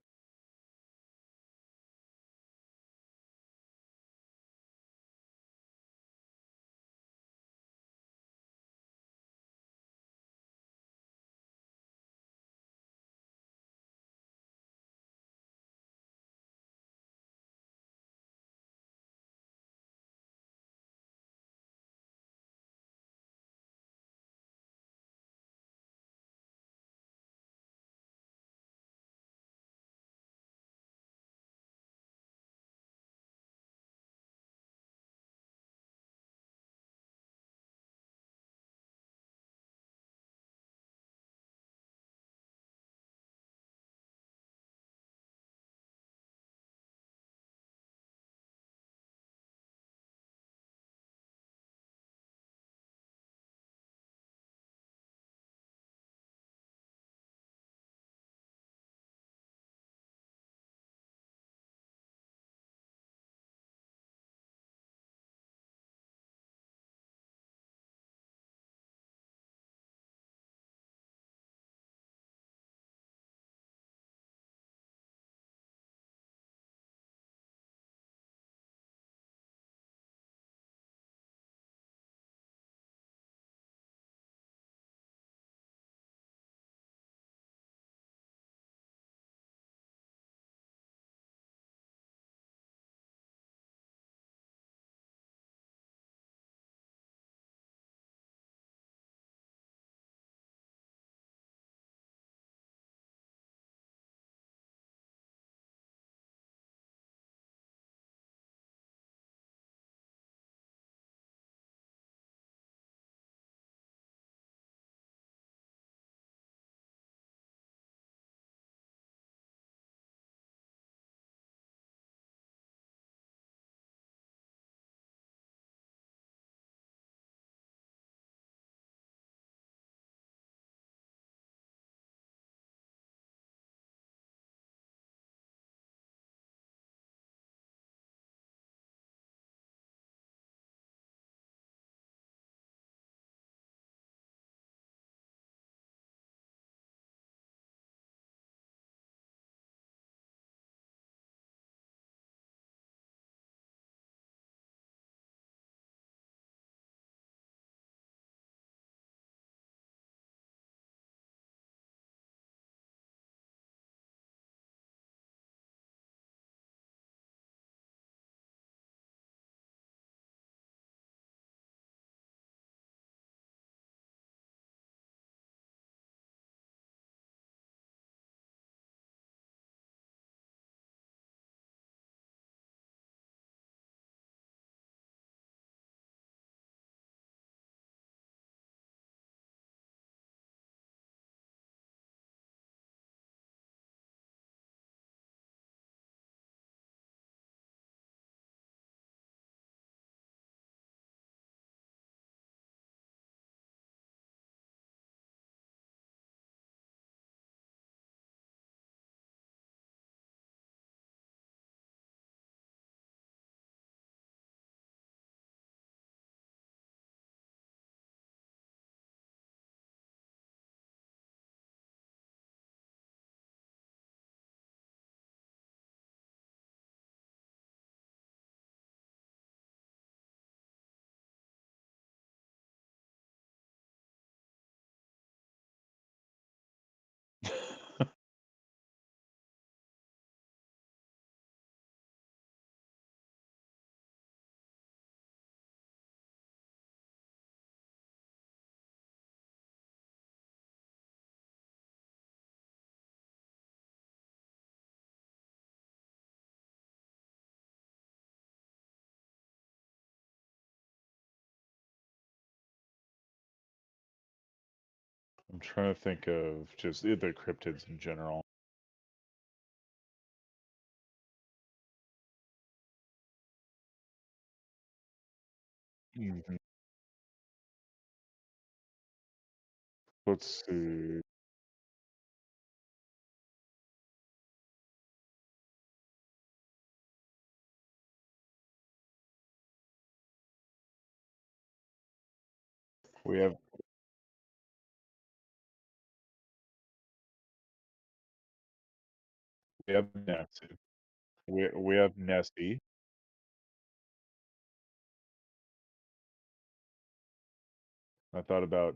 I'm trying to think of just the cryptids in general. Mhm. Let's see. We have We have Nessie. We have Nessie. I thought about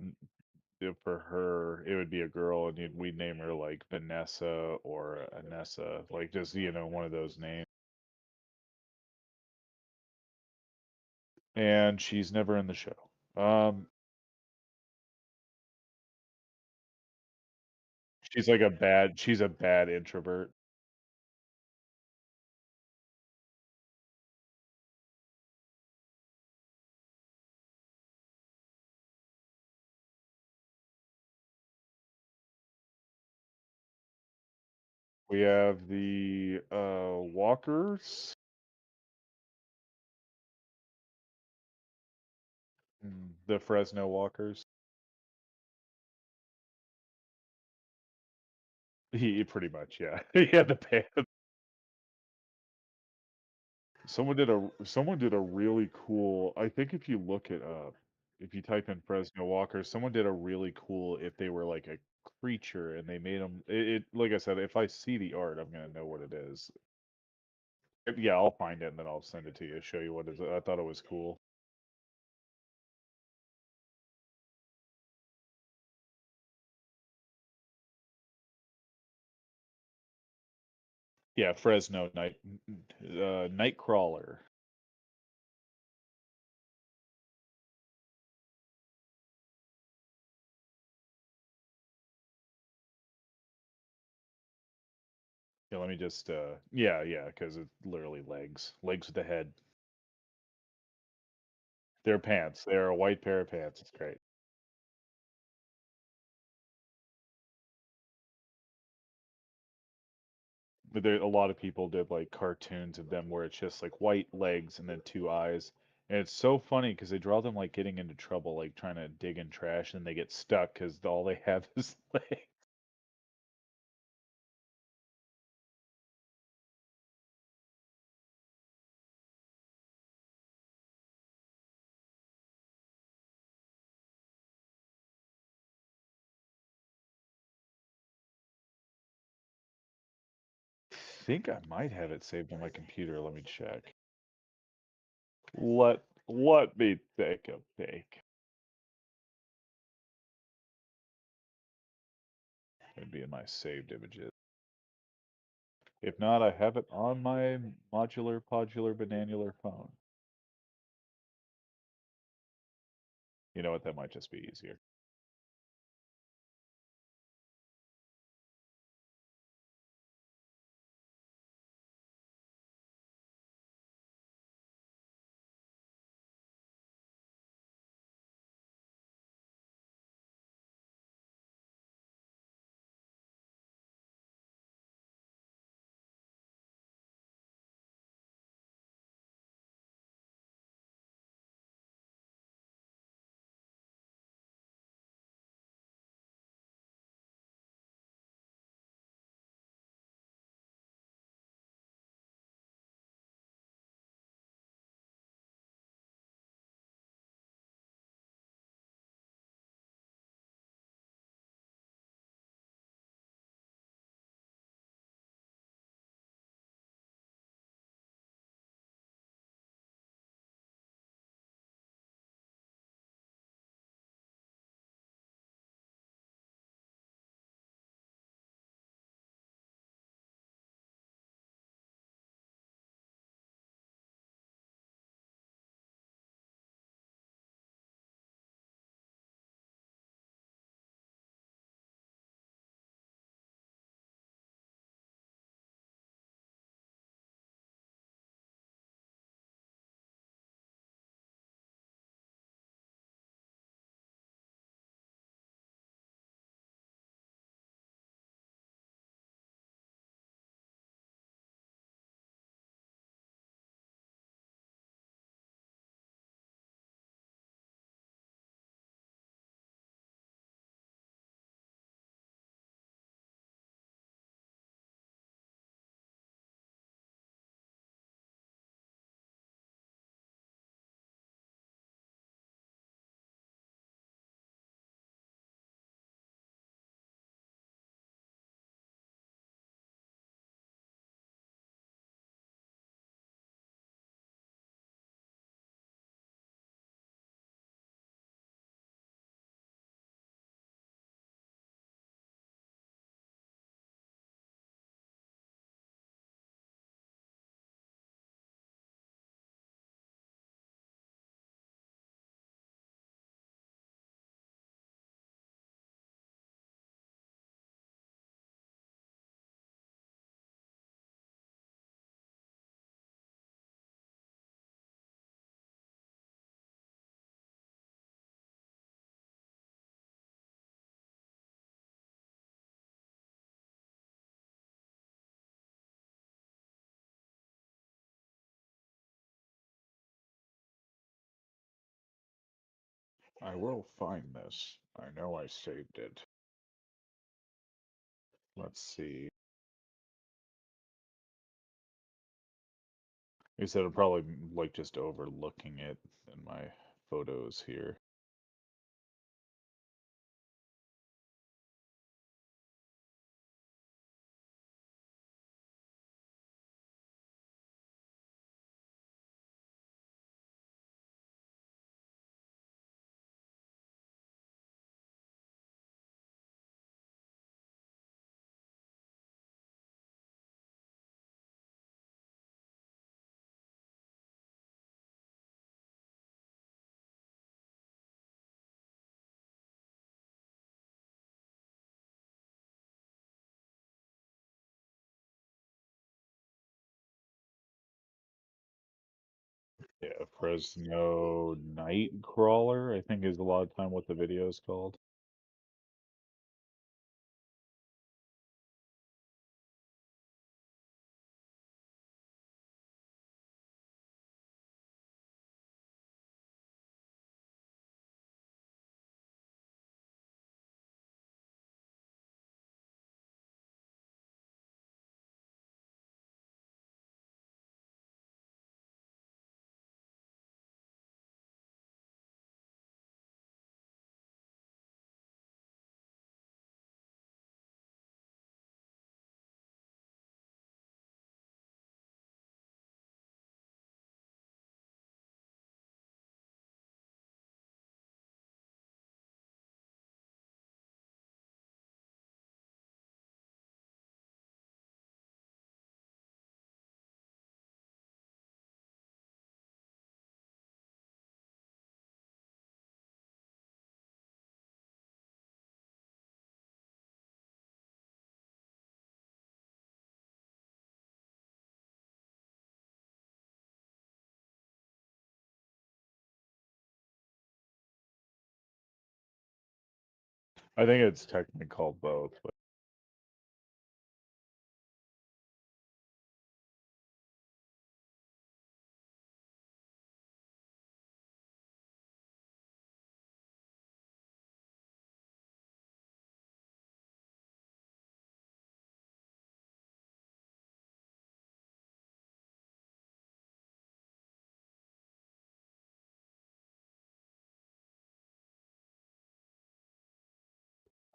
if for her, it would be a girl, and we'd name her like Vanessa or Anessa, like just one of those names. And she's never in the show. Um, she's a bad introvert. We have the Walkers, the Fresno Walkers. He pretty much, yeah. Yeah, the band. Someone did a really cool. I think if you look it up, if you type in Fresno Walkers, someone did a really cool if they were like a creature and they made them. Like I said, if I see the art, I'm gonna know what it is. Yeah, I'll find it and then I'll send it to you. Show you what it is. I thought it was cool. Yeah, Fresno Nightcrawler. Yeah, let me just yeah, because it's literally legs with a head. They're pants. They're a white pair of pants. It's great. But there, a lot of people did like cartoons of them where it's just like white legs and then two eyes. And it's so funny because they draw them like getting into trouble, like trying to dig in trash, and they get stuck because all they have is legs. I think I might have it saved on my computer. Let me check. Let me take a peek. It'd be in my saved images. If not, I have it on my modular, podular, bananular phone. You know what? That might just be easier. I will find this. I know I saved it. Let's see. I said I'm probably like just overlooking it in my photos here. Yeah, Fresno Nightcrawler, I think is a lot of time what the video is called. I think it's technically called both, but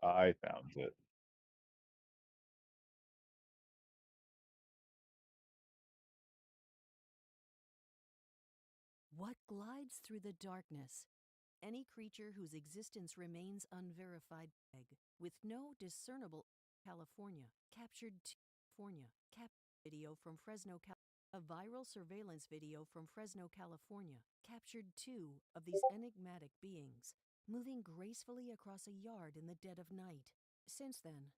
I found it. What glides through the darkness? Any creature whose existence remains unverified, with no discernible California, captured California, video from Fresno, a viral surveillance video from Fresno, California, captured two of these enigmatic beings, moving gracefully across a yard in the dead of night. Since then,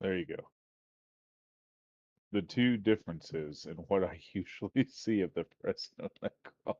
There you go. The two differences in what I usually see at the Fresno Nightcrawler.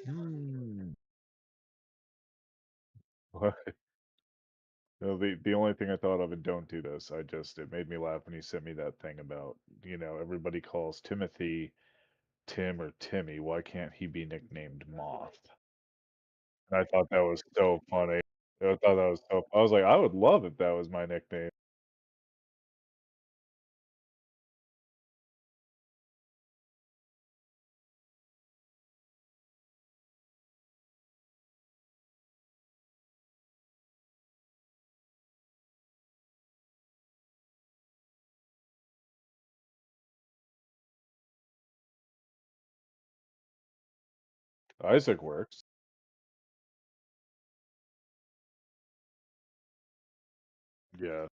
Hmm. What? No, the only thing I thought of, and don't do this, it made me laugh when he sent me that thing about, everybody calls Timothy Tim or Timmy. Why can't he be nicknamed Moth? And I thought that was so funny. I thought that was so. I was like, I would love if that was my nickname. Isaac works. Yeah.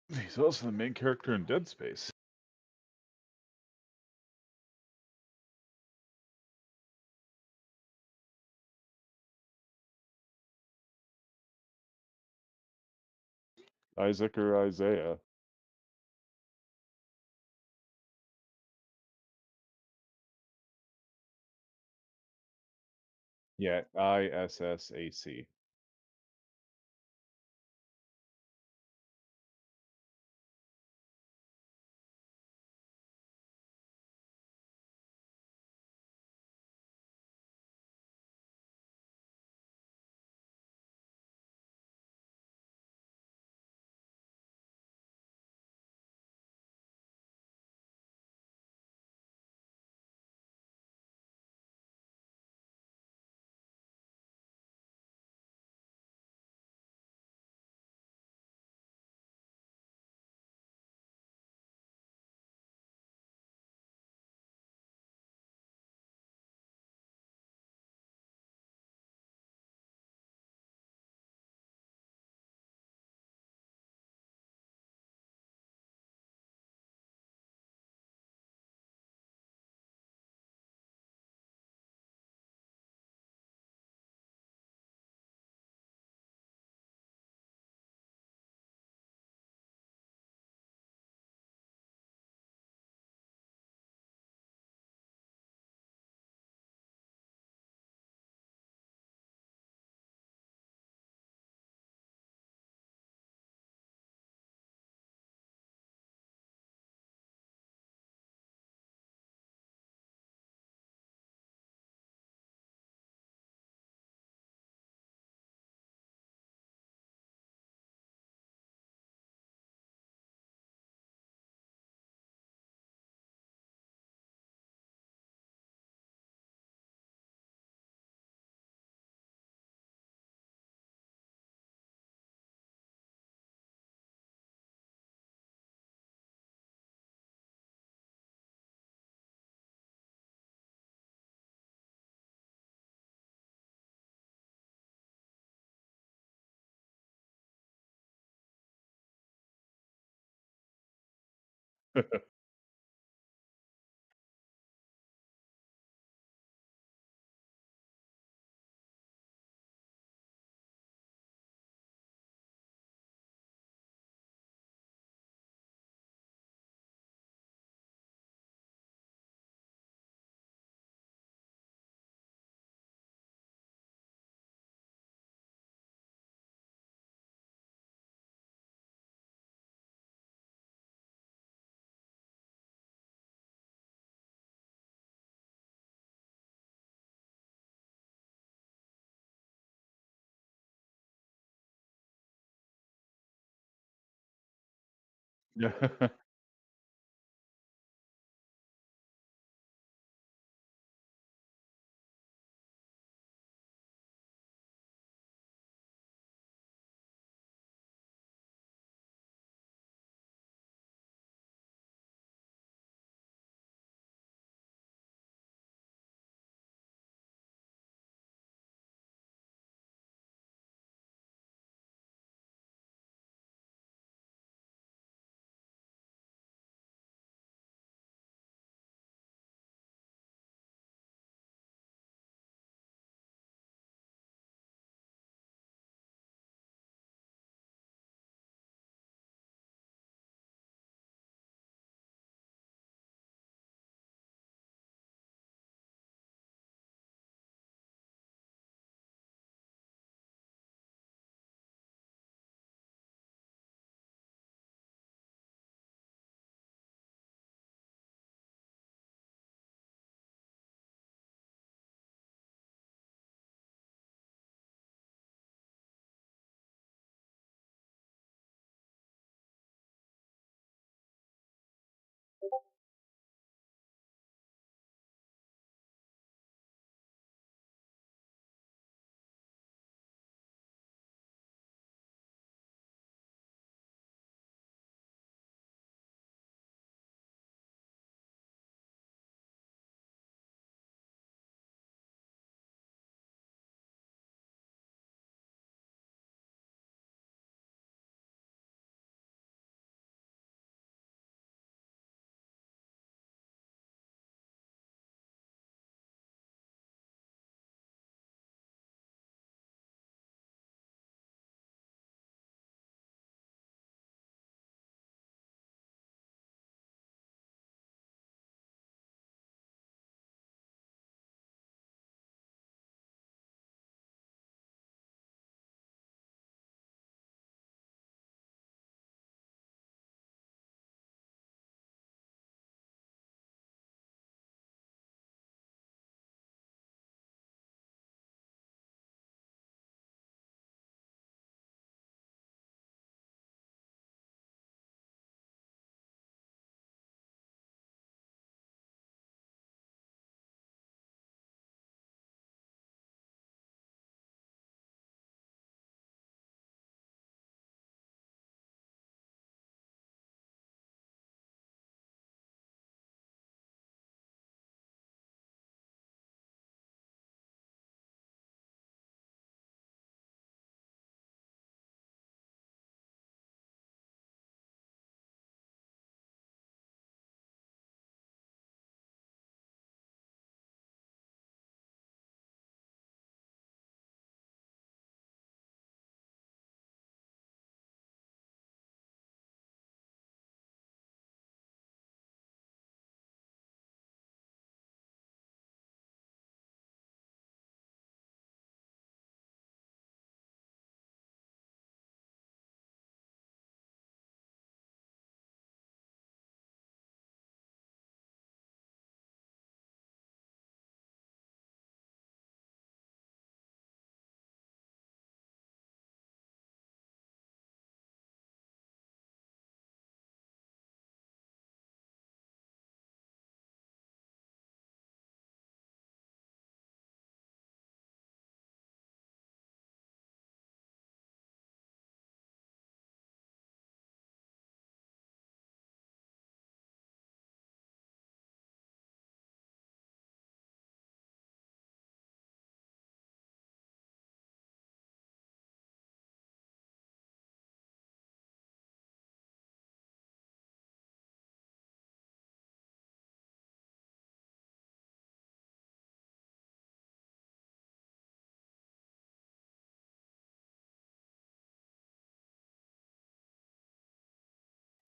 He's also the main character in Dead Space. Isaac or Isaiah. Yeah, Issac. Yeah.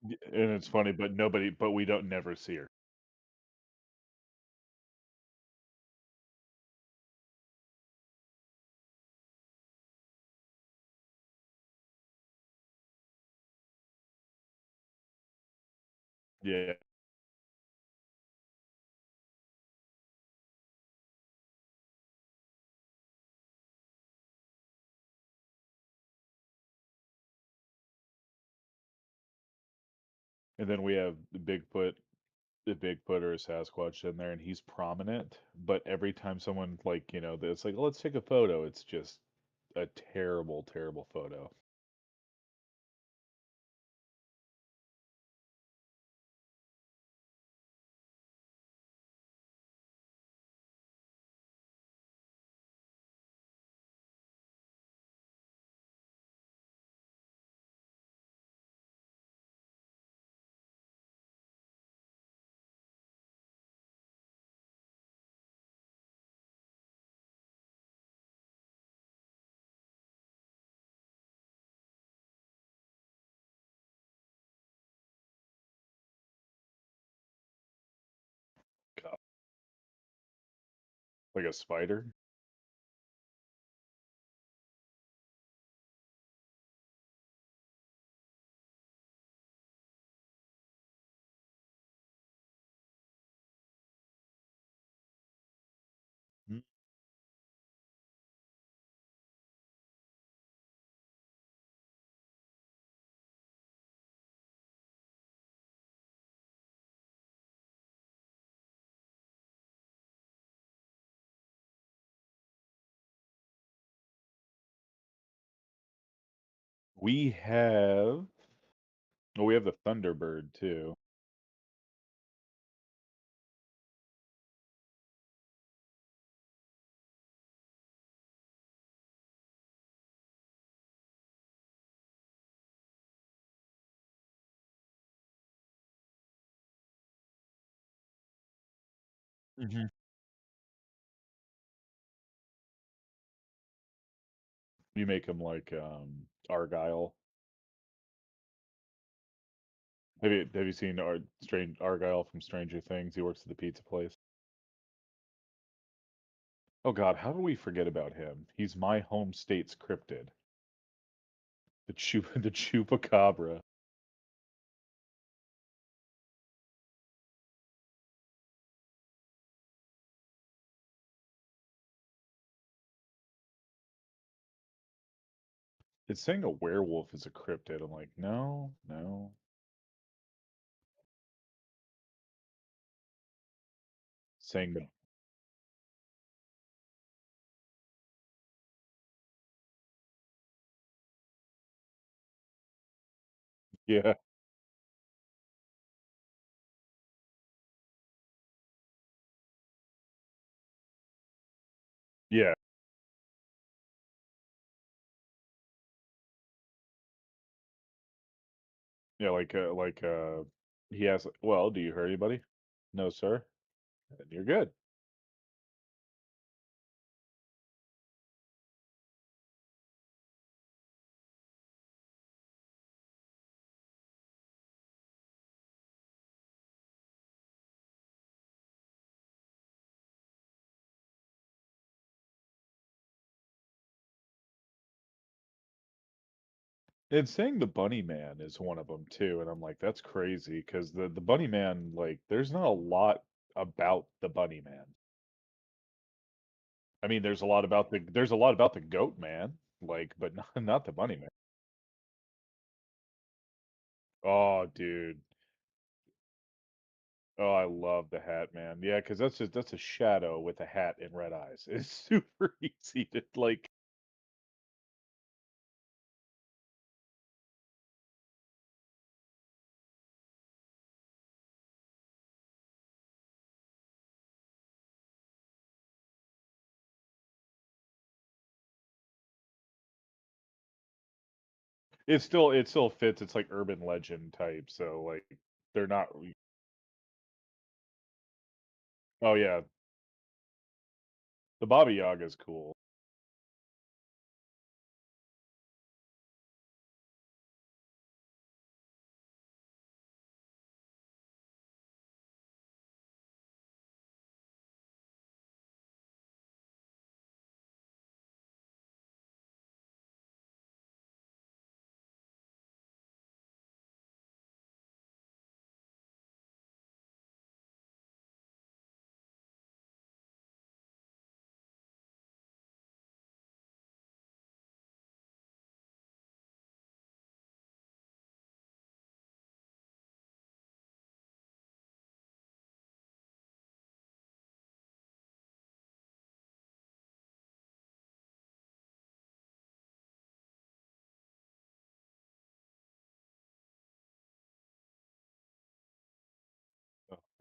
And it's funny, but we don't never see her. Yeah. And then we have the Bigfoot or a Sasquatch in there, and he's prominent. But every time someone like it's like, let's take a photo. It's just a terrible, terrible photo. God, like a spider. Mm. We have we have the Thunderbird too. Hmm. You make him like Argyle. Have you seen Argyle from Stranger Things? He works at the pizza place. Oh God, how do we forget about him? He's my home state's cryptid. The chupacabra. It's saying a werewolf is a cryptid. I'm like, no, no. Saying the yeah, yeah, yeah. He has. Well, do you hurt anybody? No, sir. Then you're good. It's saying the Bunny Man is one of them too, and I'm like, that's crazy because the Bunny Man, like, there's not a lot about the Bunny Man. I mean, there's a lot about the Goat Man, like, but not the Bunny Man. Oh, dude. Oh, I love the hat, man. Yeah, because that's a shadow with a hat and red eyes. It's super easy to like. It still fits. It's like urban legend type. So like they're not. Oh yeah, the Baba Yaga is cool.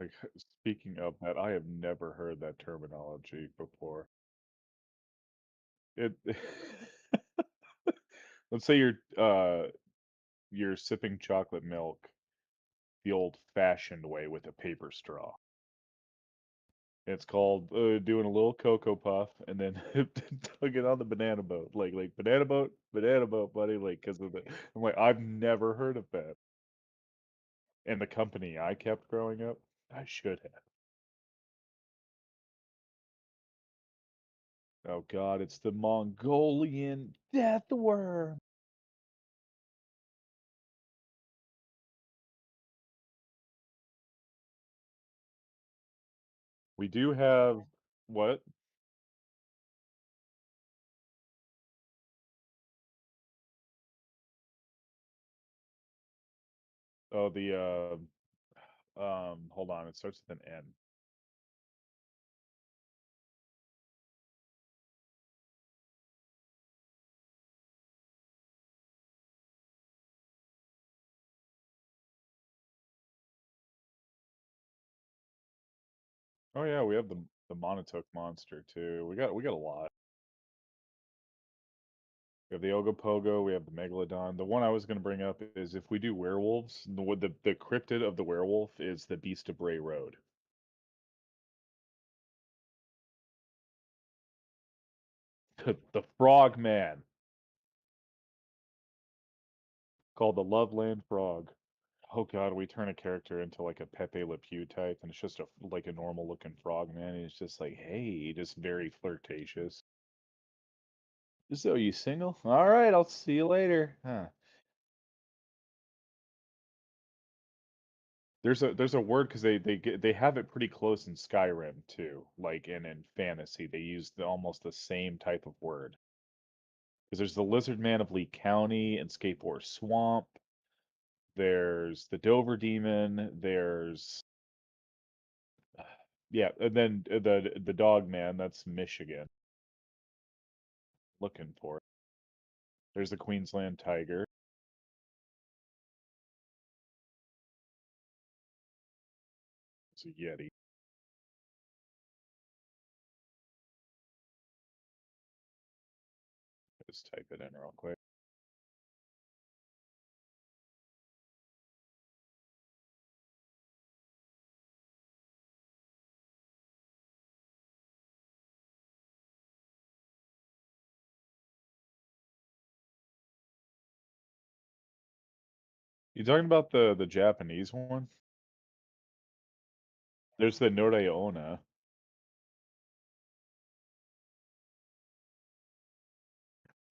Like speaking of that, I have never heard that terminology before. It let's say you're sipping chocolate milk the old-fashioned way with a paper straw. It's called doing a little cocoa puff and then tugging on the banana boat, like banana boat, buddy, like because of the. I'm like I've never heard of that. And the company I kept growing up, I should have. Oh God, it's the Mongolian death worm. We do have what? Oh, the hold on, it starts with an N. Oh yeah, we have the Monotoke monster too. We got a lot. We have the Ogopogo, we have the Megalodon. The one I was going to bring up is if we do werewolves, the cryptid of the werewolf is the Beast of Bray Road. The Frog Man, called the Loveland Frog. Oh God, we turn a character into like a Pepe Le Pew type, and it's just like a normal looking frog man. He's just like, hey, just very flirtatious. So you single? All right, I'll see you later. Huh. There's a word because they have it pretty close in Skyrim too. Like in fantasy, they use almost the same type of word. Because there's the Lizard Man of Lee County and Skateboard Swamp. There's the Dover Demon. There's yeah, and then the Dog Man. That's Michigan. Looking for it. There's the Queensland Tiger. It's a Yeti. Just type it in real quick. You talking about the Japanese one? There's the Noreona.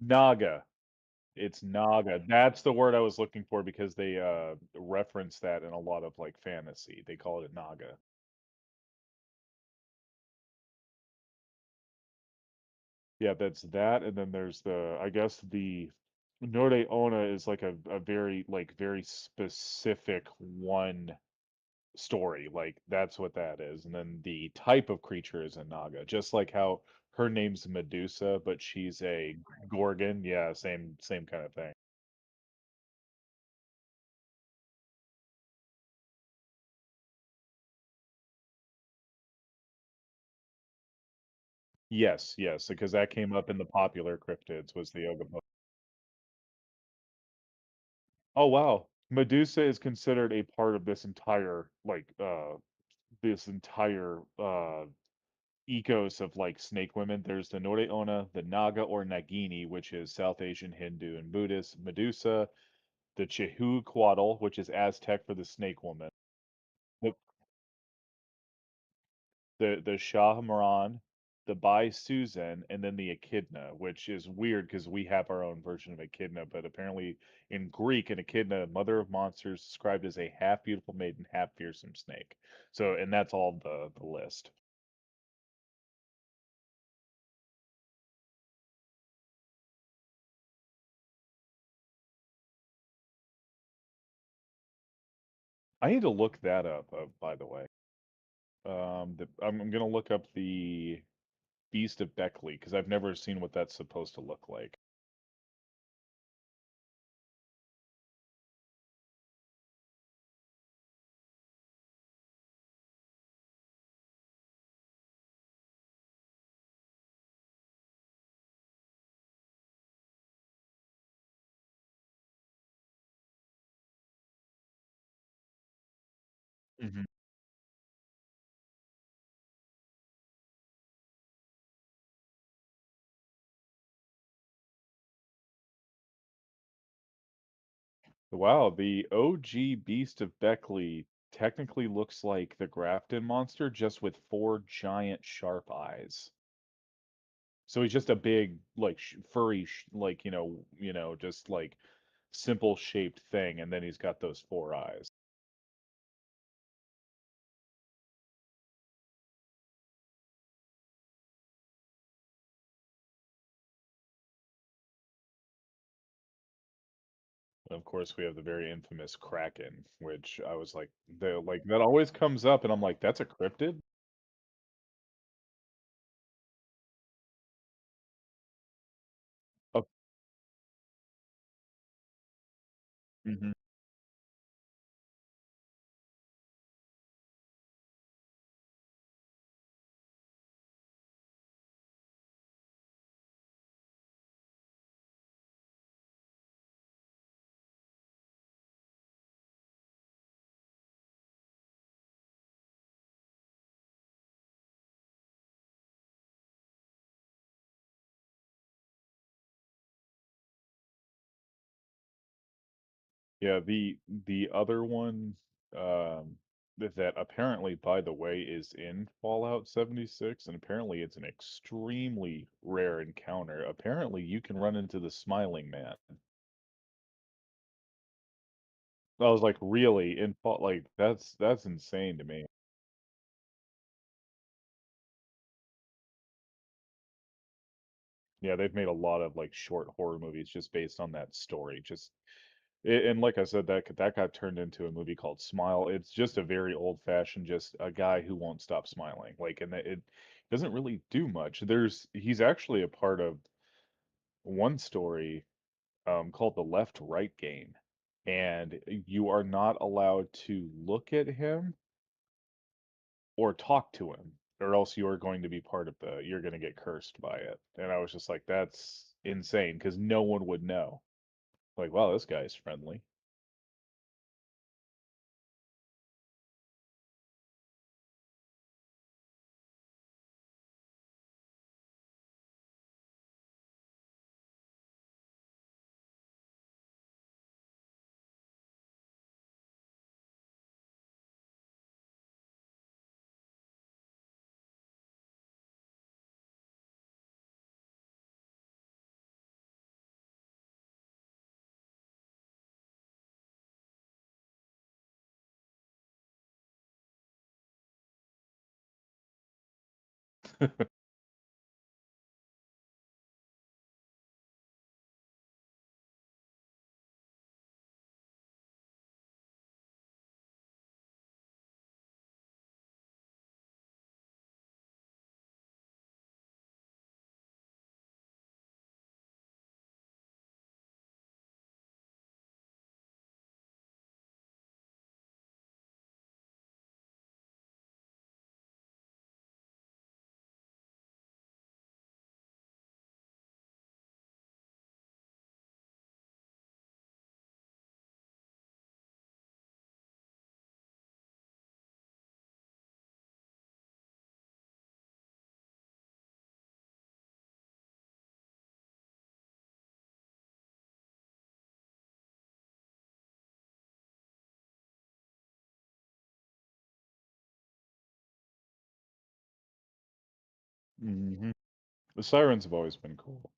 Naga. It's Naga. That's the word I was looking for because they reference that in a lot of like fantasy. They call it Naga. Yeah, that's that, and then there's I guess the Noreona is like a very like very specific one story. Like that's what that is. And then the type of creature is a Naga, just like how her name's Medusa, but she's a Gorgon. Yeah, same kind of thing. Yes, yes, because that came up in the popular cryptids was the Ogopogo. Oh wow. Medusa is considered a part of this entire ecos of like snake women. There's the Noreona, the Naga or Nagini, which is South Asian, Hindu, and Buddhist, Medusa, the Chehuquatl, which is Aztec for the snake woman, the the Shahmaran, the Bai Susan, and then the Echidna, which is weird because we have our own version of Echidna, but apparently in Greek, an Echidna, mother of monsters, described as a half beautiful maiden, half fearsome snake. So, and that's all the list. I need to look that up, by the way. I'm gonna look up the Beast of Beckley because I've never seen what that's supposed to look like. Mhm. Wow, the OG Beast of Beckley technically looks like the Grafton monster, just with four giant sharp eyes. So he's just a big, like furry, like just like simple shaped thing, and then he's got those four eyes. And of course, we have the very infamous Kraken, which I was like, the like that always comes up, and I'm like, that's a cryptid. Oh, mhm. Yeah, the other one that apparently, by the way, is in Fallout 76, and apparently it's an extremely rare encounter. Apparently, you can run into the Smiling Man. I was like, really? In Fall like that's insane to me. Yeah, they've made a lot of like short horror movies just based on that story. And like I said, that got turned into a movie called Smile. It's just a very old-fashioned, just a guy who won't stop smiling. Like, and it doesn't really do much. He's actually a part of one story called the Left-Right Game, and you are not allowed to look at him or talk to him, or else you are going to be part of you're going to get cursed by it. And I was just like, that's insane, because no one would know. Like, wow, this guy's friendly. Hmm. The sirens have always been cool.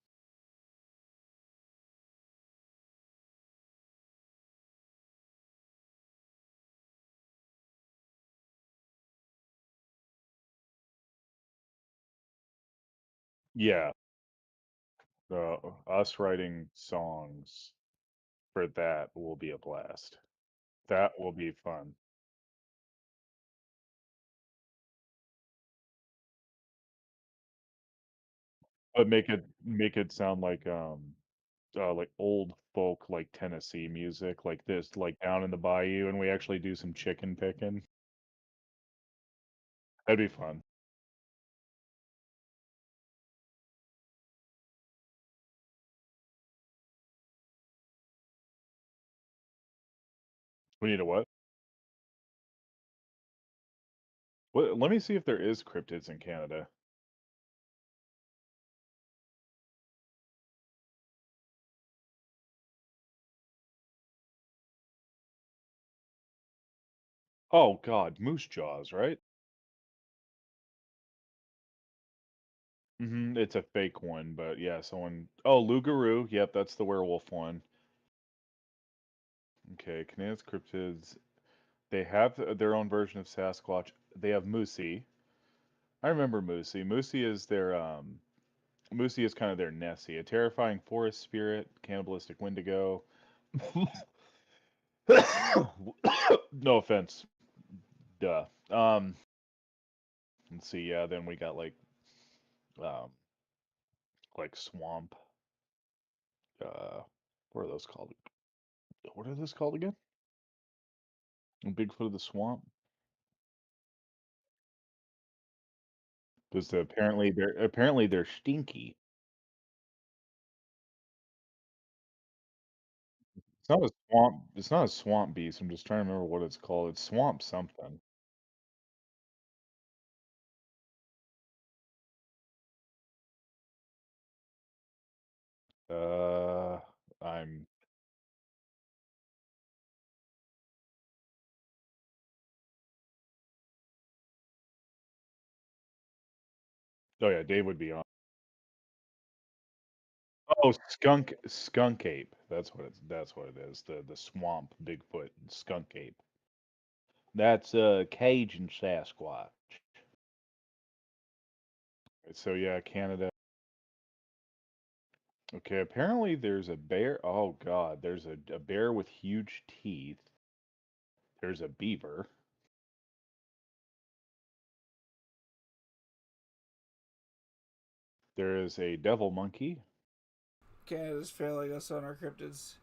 Yeah, us writing songs for that will be a blast. That will be fun. But make it sound like old folk like Tennessee music, like this, like down in the bayou, and we actually do some chicken picking. That'd be fun. We need a what? Let me see if there is cryptids in Canada. Oh God, moose jaws, right? It's a fake one, but yeah, someone. Oh, Lugaroo. Yep, that's the werewolf one. Okay, Canada's cryptids. They have their own version of Sasquatch. They have Moosey. I remember Moosey. Moosey is kind of their Nessie, a terrifying forest spirit, cannibalistic Wendigo. No offense. Duh. Let's see. Yeah, then we got um, like swamp. Uh, what are those called? What are those called again? Bigfoot of the swamp. Because apparently they're stinky. It's not a swamp. It's not a swamp beast. I'm just trying to remember what it's called. It's swamp something. Uh, I'm. Oh yeah, Dave would be on. Oh, skunk ape. That's what it is. The swamp Bigfoot skunk ape. That's Cajun Sasquatch. So yeah, Canada. Okay, apparently there's a bear. Oh God, there's a bear with huge teeth. There's a beaver. There is a devil monkey. Canada's failing us on our cryptids.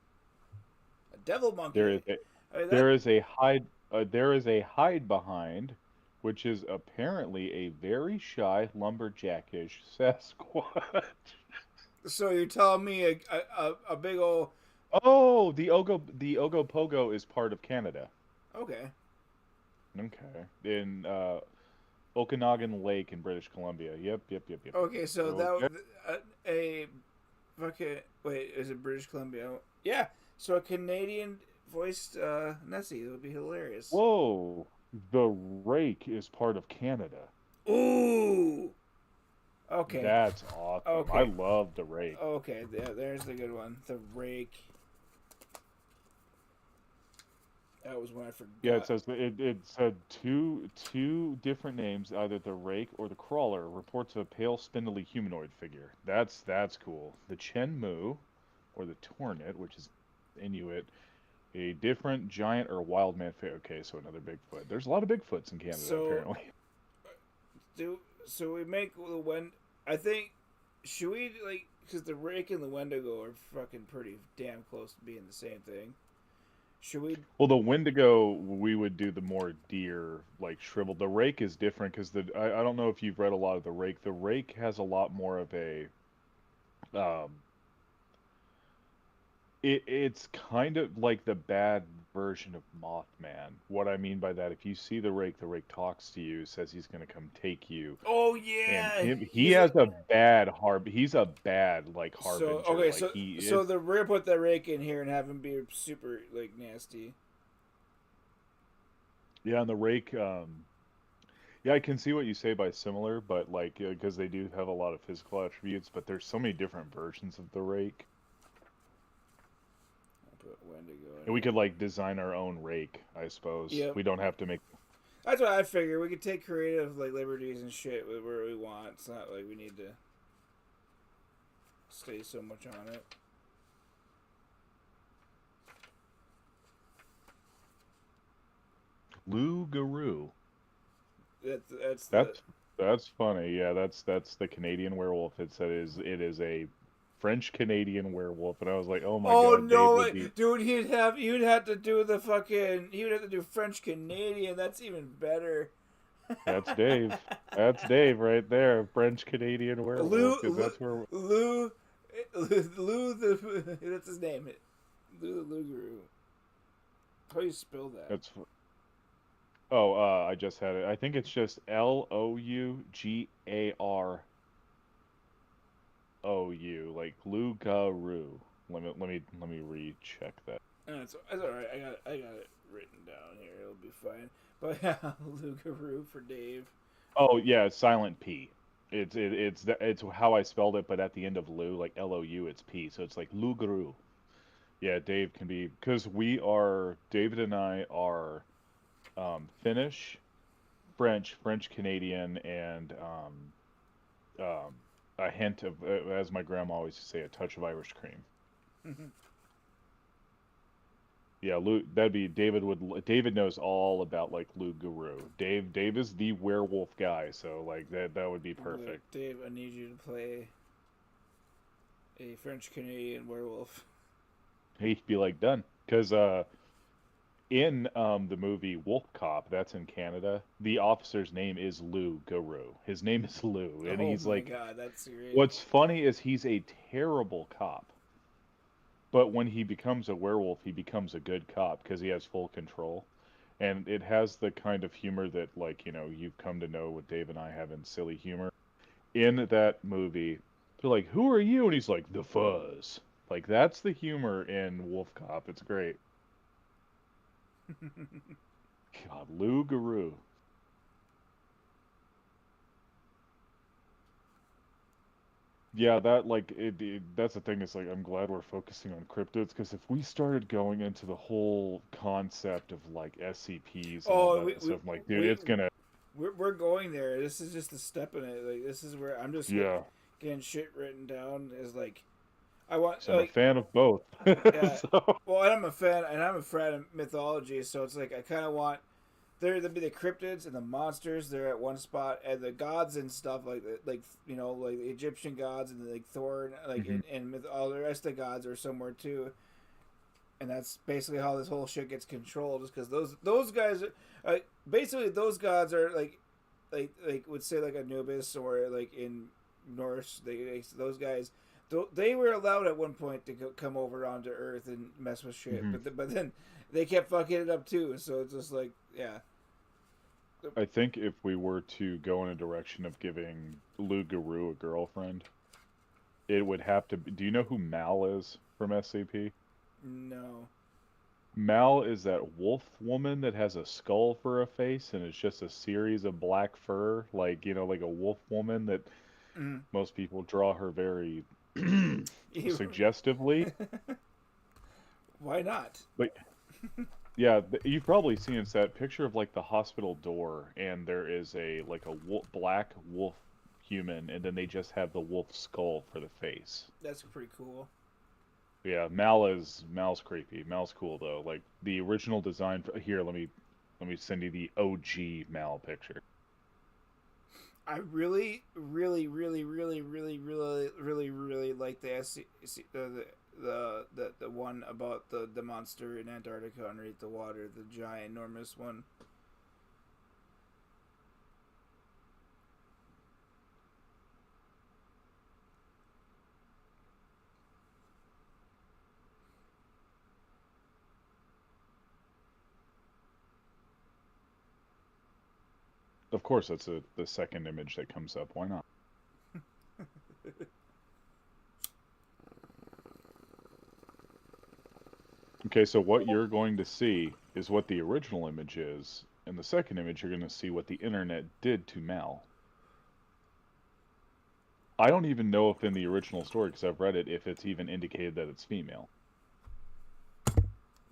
A devil There monkey. is a I mean, that. there is a hide there is a hide behind, which is apparently a very shy lumberjackish Sasquatch. So you're telling me a big old. Oh, the Ogopogo is part of Canada. Okay. Okay, in Okanagan Lake in British Columbia. Yep. Okay, so that Okay. a fucking wait, is it British Columbia? Yeah. So a Canadian voiced Nessie. It would be hilarious. Whoa, the rake is part of Canada. Ooh. Okay. That's awesome. I Okay. love the rake. Okay. There's the good one. The rake. That was one I Yeah, it forgot. says it said two different names, either the rake or the crawler, reports a pale, spindly humanoid figure. That's cool. The Chen Mu, or the Tornit, which is Inuit, a different giant or wild man figure. Okay, so another Bigfoot. There's a lot of Bigfoots in Canada So apparently. we make the when I think should we like because the rake and the Wendigo are fucking pretty damn close to being the same thing. Should we? Well, the Wendigo we would do the more deer like shriveled. The rake is different because I don't know if you've read a lot of the rake. The rake has a lot more of a um it's kind of like the bad version of Mothman. What I mean by that, if you see the rake talks to you, says he's going to come take you, Oh and yeah, he he's a has a bad he's a bad like so harbinger. okay. Like he So it's we're gonna put that rake in here and have him be super like nasty. yeah, and the rake yeah, I can see what you say by similar, but like because they do have a lot of physical attributes, but there's so many different versions of the rake. I'll put Wendigo in And we here. could like design our own rake, I suppose. Yep. We don't have to make. That's what I figured. We could take creative like liberties and shit where we want. It's not like we need to stay so much on it. Lou Garou. That's the. That's funny. Yeah, that's the Canadian werewolf. It is a French Canadian werewolf, and I was like, oh my Oh god, Dave no, would be. dude! He'd have to do the fucking. He would have to do French Canadian. That's even better. That's Dave. That's Dave right there, French Canadian werewolf, Lou, because Lou, that's where. Lou, Lou the that's his name. Lou the Lugaroo. How do you spell that? That's Oh, I just had it. I think it's just Lougaroou, like Lugaru. Let me recheck that. That's all right. I got it written down here. It'll be fine. But yeah, Lugaroo for Dave. Oh yeah, it's silent P. It's how I spelled it, but at the end of Lou, like Lou, it's P. So it's like Lugaru. Yeah, Dave can be because David and I are Finnish, French Canadian, and um, a hint of, as my grandma always used to say, a touch of Irish cream. Yeah, that'd be David knows all about like Lou Guru. Dave is the werewolf guy, so like that would be But perfect. Dave, I need you to play a French Canadian werewolf. He'd be like done because in the movie Wolf Cop, that's in Canada, the officer's name is Lou Guru. His name is Lou, and Oh he's my like, god, that's great. what's funny is he's a terrible cop, but when he becomes a werewolf, he becomes a good cop because he has full control. And it has the kind of humor that, like, you've come to know what Dave and I have in silly humor. In that movie, they're like, "Who are you?" And he's like, "The Fuzz." Like, that's the humor in Wolf Cop. It's great. God, Lou Guru. Yeah, that like that's the thing. Is like I'm glad we're focusing on cryptids because if we started going into the whole concept of like SCPs and all Oh, that stuff, I'm like, dude, we it's gonna. we're going there. This is just a step in it. Like this is where I'm just Yeah. getting shit written down. Is like I want So I'm a fan of both. yeah. So Well, and I'm a fan of mythology, so it's like I kind of want there to be the cryptids and the monsters. They're at one spot, and the gods and stuff like like the Egyptian gods and like Thor, and, like Mhm. and all the rest of the gods are somewhere too. And that's basically how this whole shit gets controlled, is because those guys, basically those gods are like would say like Anubis or like in Norse, those guys, they were allowed at one point to come over onto Earth and mess with shit, Mhm. but then they kept fucking it up too. So it's just like yeah, I think if we were to go in a direction of giving Lou Guru a girlfriend, it would have to be. Do you know who Mal is from SCP? no, Mal is that wolf woman that has a skull for a face and it's just a series of black fur, like, like a wolf woman that mm. most people draw her very You- suggestively. why not? But yeah, you've probably seen it's that picture of like the hospital door, and there is a like a black wolf human, and then they just have the wolf skull for the face. That's pretty cool. Yeah, Mal's creepy. Mal's cool though. Like the original design. Here, let me send you the OG Mal picture. I really, really, really, really, really, really, really, really like the one about the monster in Antarctica underneath the water, the giant, enormous one. Of course, that's the second image that comes up. Why not? Okay, so what you're going to see is what the original image is. In the second image, you're going to see what the internet did to Mal. I don't even know if in the original story, because I've read it, if it's even indicated that it's female.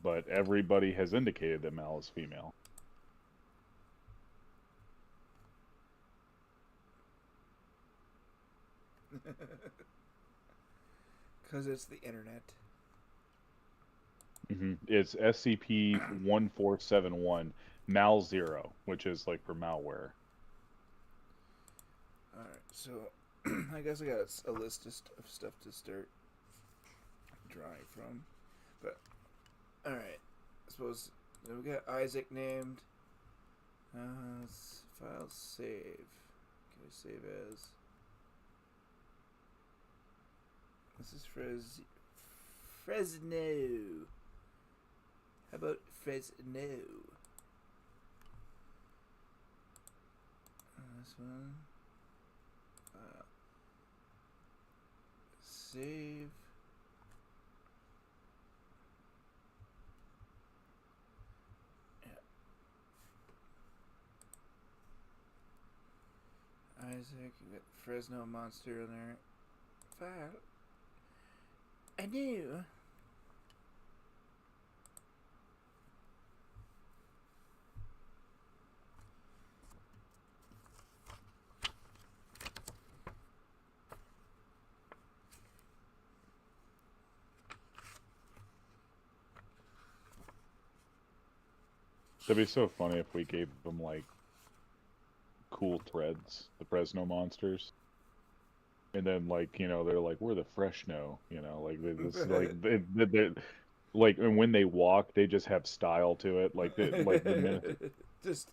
But everybody has indicated that Mal is female. Because it's the internet. It's SCP-1471 Mal Zero, which is like for malware. Alright, so I guess I got a list of stuff to start drawing from. But, alright. I suppose we got Isaac named. File save. Okay, save as. This is Fresno. How about Fresno? this one. Save. Yeah. Isaac, you got Fresno monster in there. File. I knew. That'd be so funny if we gave them like cool threads, the Fresno monsters, and then like they're like we're the Freshno, like this like they like and when they walk they just have style to it, like the minute. Just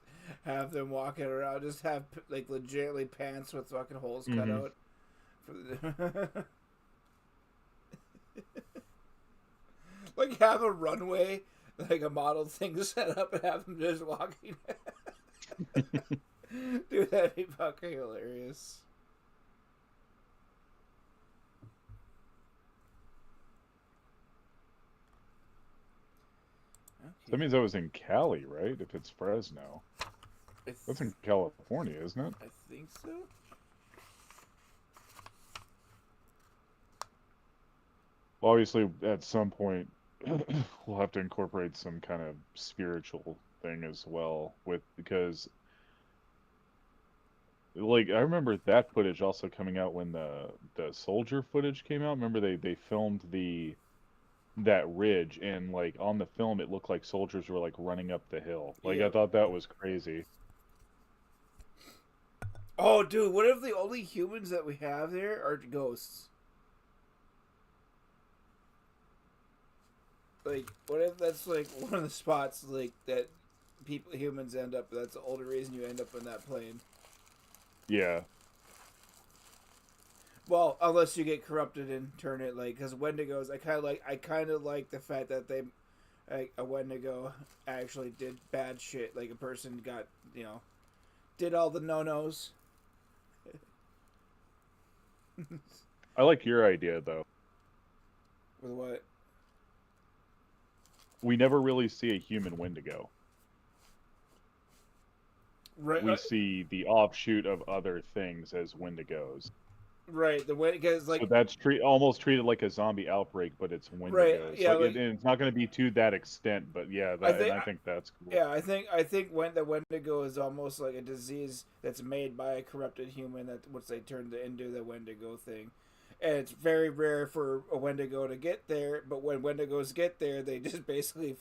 have them walking around. Just have like legitimately pants with fucking holes cut Mhm. out. For the like have a runway, like a model thing set up, and have them just walking. Dude, that'd be fucking hilarious. That means I was in Cali, right? If it's Fresno, that's in California, isn't it? I think so. Well, obviously, at some point, we'll have to incorporate some kind of spiritual thing as well, because like I remember that footage also coming out when the soldier footage came out. Remember they filmed that ridge, and like on the film it looked like soldiers were like running up the hill. Like Yeah. I thought that was crazy. Oh, dude, what if the only humans that we have there are ghosts? Like, what if that's like one of the spots like that humans end up? That's the only reason you end up in that plane. Yeah. Well, unless you get corrupted and turn it like because Wendigos, I kind of like the fact that they, like a Wendigo actually did bad shit. Like a person got did all the no-nos. I like your idea though. With what? We never really see a human Wendigo. Right. We see the offshoot of other things as Wendigos. Right. The Wendigos like So that's almost treated like a zombie outbreak, but it's right. Wendigos. Yeah. And it's not going to be to that extent, but yeah, I think that's cool. Yeah, I think when the Wendigo is almost like a disease that's made by a corrupted human that once they turn into the Wendigo thing, and it's very rare for a Wendigo to get there. But when Wendigos get there, they just basically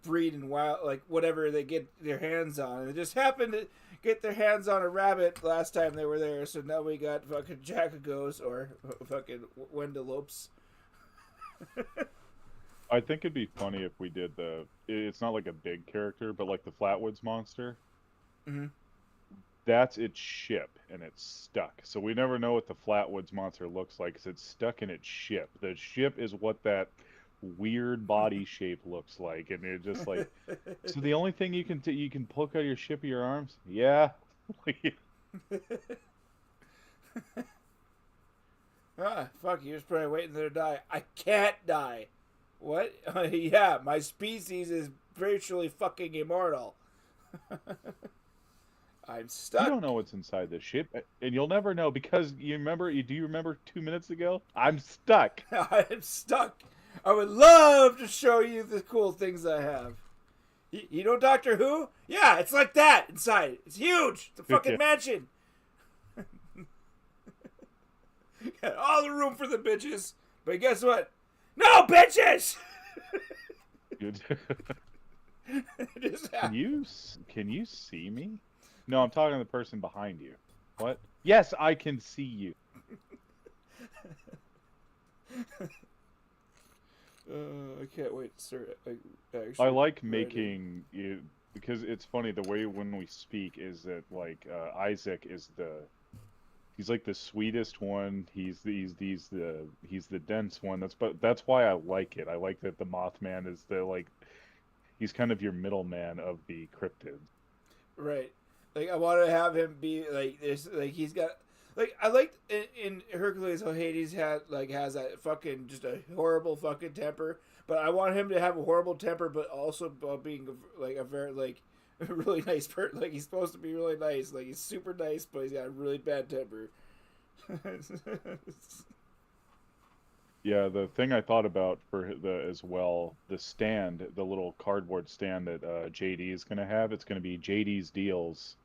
breed in wild like whatever they get their hands on. And they just happened to get their hands on a rabbit last time they were there, so now we got fucking Jackagos or fucking Wendelopes. I think it'd be funny if we did it's not like a big character, but like the Flatwoods monster. Mm-hmm. That's its ship, and it's stuck. So we never know what the Flatwoods monster looks like because it's stuck in its ship. The ship is what that weird body shape looks like, and you're just like, so the only thing you can poke out your ship of your arms? Yeah. Ah, fuck, you're just probably waiting there to die. I can't die. What? Yeah, my species is virtually fucking immortal. I'm stuck. You don't know what's inside the ship, and you'll never know because do you remember 2 minutes ago? I'm stuck. I'm stuck. I would love to show you the cool things I have. You know Doctor Who? Yeah, it's like that inside. It's huge. It's a fucking mansion. Got all the room for the bitches. But guess what? No bitches! Can you see me? No, I'm talking to the person behind you. What? Yes, I can see you. I can't wait to start. I like making you because it's funny the way when we speak is that like Isaac is he's like the sweetest one. He's the dense one. That's why I like it. I like that the Mothman is he's kind of your middleman of the cryptids. Right. Like I want to have him be like this. Like he's got. Like I liked in Hercules how Hades has that fucking just a horrible fucking temper. But I want him to have a horrible temper, but also being like a very like a really nice person. Like he's supposed to be really nice. Like he's super nice, but he's got a really bad temper. Yeah, the thing I thought about for the as well, the stand, the little cardboard stand that JD is going to have, it's going to be JD's Deals,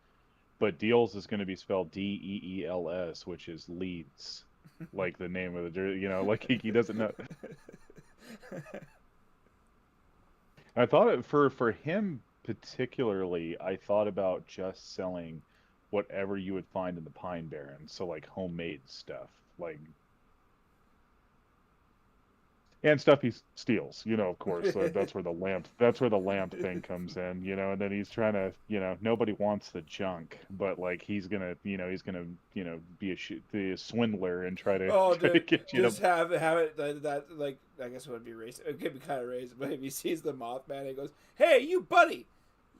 but Deals is going to be spelled Deels, which is Leeds, like the name of the, like he doesn't know. I thought for him particularly, I thought about just selling whatever you would find in the Pine Barrens, so like homemade stuff, like and stuff he steals, of course. That's where the lamp thing comes in, and then he's trying to, nobody wants the junk, but like he's gonna be a swindler and try to Oh, try to dude, get you to. just have it that like I guess it would be racist. It could be kind of racist, but if he sees the Mothman, he goes, "Hey, you buddy,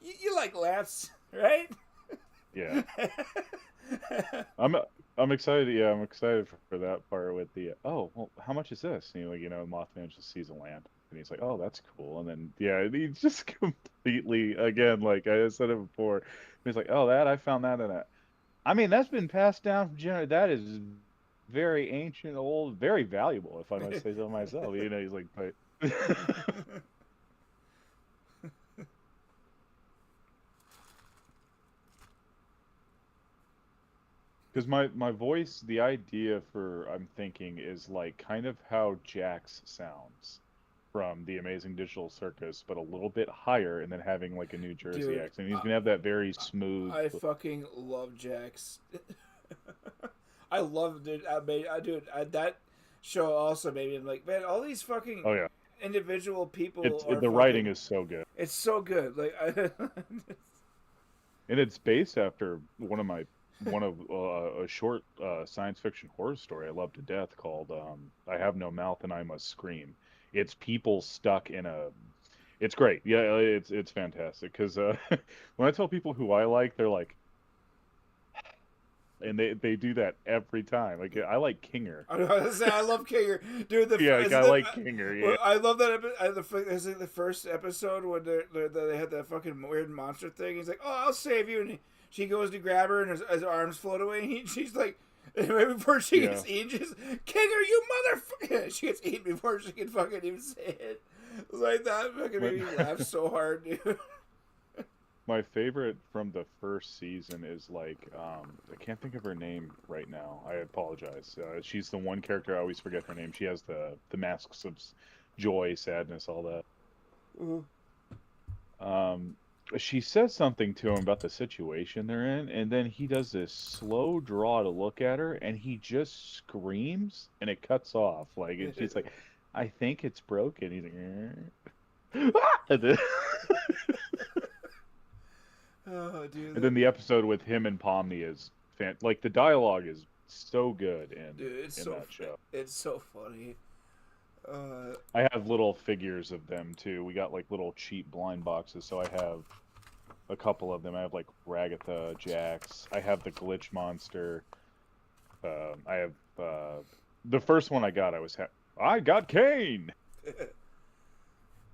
you like lamps, right?" Yeah. I'm excited. Yeah, I'm excited for that part with the. Oh, well, how much is this? And Mothman just sees a lamp and he's like, "Oh, that's cool." And then yeah, he just completely again, like I said it before. He's like, "Oh, I found that in a." I mean, that's been passed down from generation. That is very ancient, old, very valuable, if I must say so myself. He's like, but. Because my voice, the idea for I'm thinking is like kind of how Jax sounds from the Amazing Digital Circus, but a little bit higher, and then having like a New Jersey Dude, accent. He's gonna have that very smooth. I fucking love Jax. I love dude. That show also made me like, man, all these fucking Oh yeah, individual people are the writing is so good, It's so good. Like, and it's based after one of a short science fiction horror story I love to death called "I Have No Mouth and I Must Scream." It's people stuck in a. It's great. Yeah, it's fantastic because when I tell people who I like, they're like, and they do that every time. Like I like Kinger. I was gonna say I love Kinger, dude. Yeah, like, I like Kinger. Yeah. I love that. Is it the first episode when they had that fucking weird monster thing? He's like, "Oh, I'll save you," and she goes to grab her, and his arms float away. And she's like, right before she gets eaten, she's Kinger, you motherfucker! She gets eaten before she can fucking even say it. Like that fucking made me laugh so hard, dude. My favorite from the first season is like I can't think of her name right now. I apologize. She's the one character I always forget her name. She has the masks of joy, sadness, all that. Mm-hmm. She says something to him about the situation they're in, and then he does this slow draw to look at her, and he just screams, and it cuts off. Like and she's like, "I think it's broken." He's like, Oh, dude. And then the episode with him and Pomni is like the dialogue is so good in that show. It's so funny. I have little figures of them too. We got like little cheap blind boxes, so I have a couple of them. I have like Ragatha, Jax. I have the Glitch Monster. I have the first one I got. I got Kane.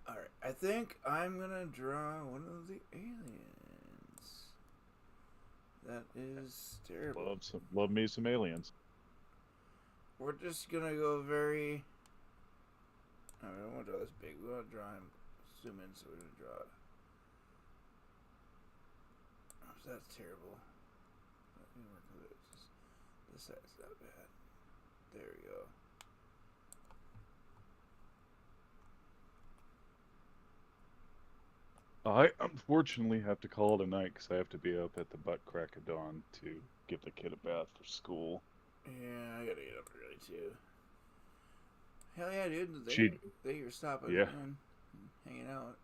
All right, I think I'm gonna draw one of the aliens. That is terrible. Love me some aliens. We're just gonna go very. I don't want to draw this big. We want to draw him. Zoom in, so we're gonna draw it. Oh, that's terrible. Let me work with it. This side's not bad. There we go. I unfortunately have to call it a night because I have to be up at the butt crack of dawn to give the kid a bath for school. Yeah, I gotta get up early too. Hell yeah, dude! They were stopping, yeah, man, hanging out.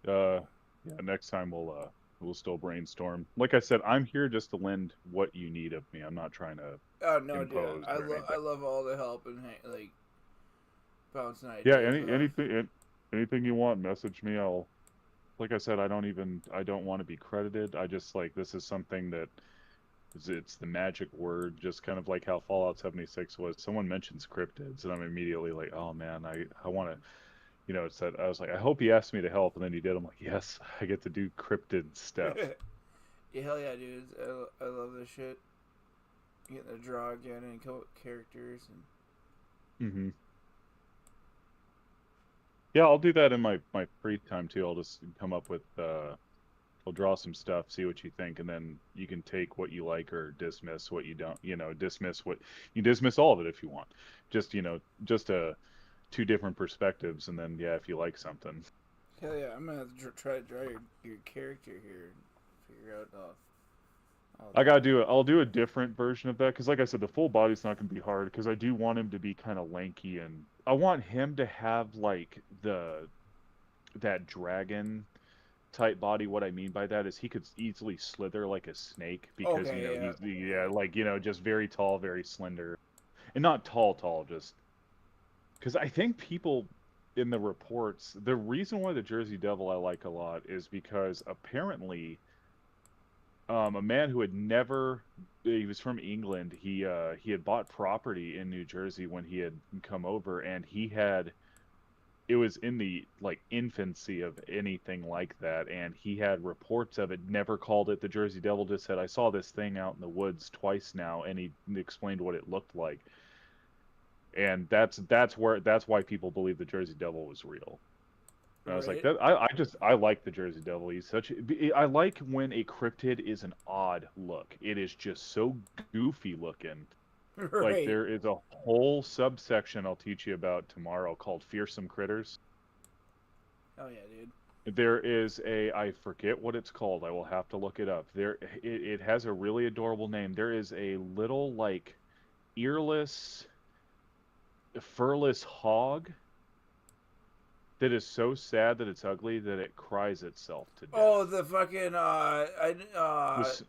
Yeah. Next time we'll still brainstorm. Like I said, I'm here just to lend what you need of me. I'm not trying to. Oh no, impose dude! or I love all the help and like bouncing ideas. Yeah, anything you want, message me. Like I said, I don't want to be credited. I just like this is something that It's the magic word, just kind of like how Fallout 76 was. Someone mentions cryptids, and I'm immediately like, oh man, I want to, it's that I was like, I hope he asked me to help, and then he did. I'm like, yes, I get to do cryptid stuff. Yeah, hell yeah, dude. I love this shit. Getting to draw again and come up with characters and. Yeah, I'll do that in my free time too. I'll just come up with I'll draw some stuff, see what you think, and then you can take what you like or dismiss what you don't. Dismiss all of it if you want. Just just two different perspectives, and then yeah, if you like something. Hell yeah, I'm gonna have to try to draw your character here and figure out all I gotta do it. I'll do a different version of that because, like I said, the full body's not gonna be hard because I do want him to be kind of lanky, and I want him to have like that dragon type body. What I mean by that is he could easily slither like a snake because Okay, yeah. he's like just very tall, very slender, and not tall, just because I think people in the reports, the reason why the Jersey Devil I like a lot is because apparently a man who had never he was from England. He had bought property in New Jersey when he had come over, and it was in the like infancy of anything like that, and he had reports of it. Never called it the Jersey Devil. Just said, I saw this thing out in the woods twice now, and he explained what it looked like. And that's why people believe the Jersey Devil was real. And I was like, Right. I like the Jersey Devil. I like when a cryptid is an odd look. It is just so goofy looking. Like Right. there is a whole subsection I'll teach you about tomorrow called Fearsome Critters. Oh yeah, dude. There is I forget what it's called. I will have to look it up. It has a really adorable name. There is a little like earless, furless hog that is so sad that it's ugly that it cries itself to death. Oh, the fucking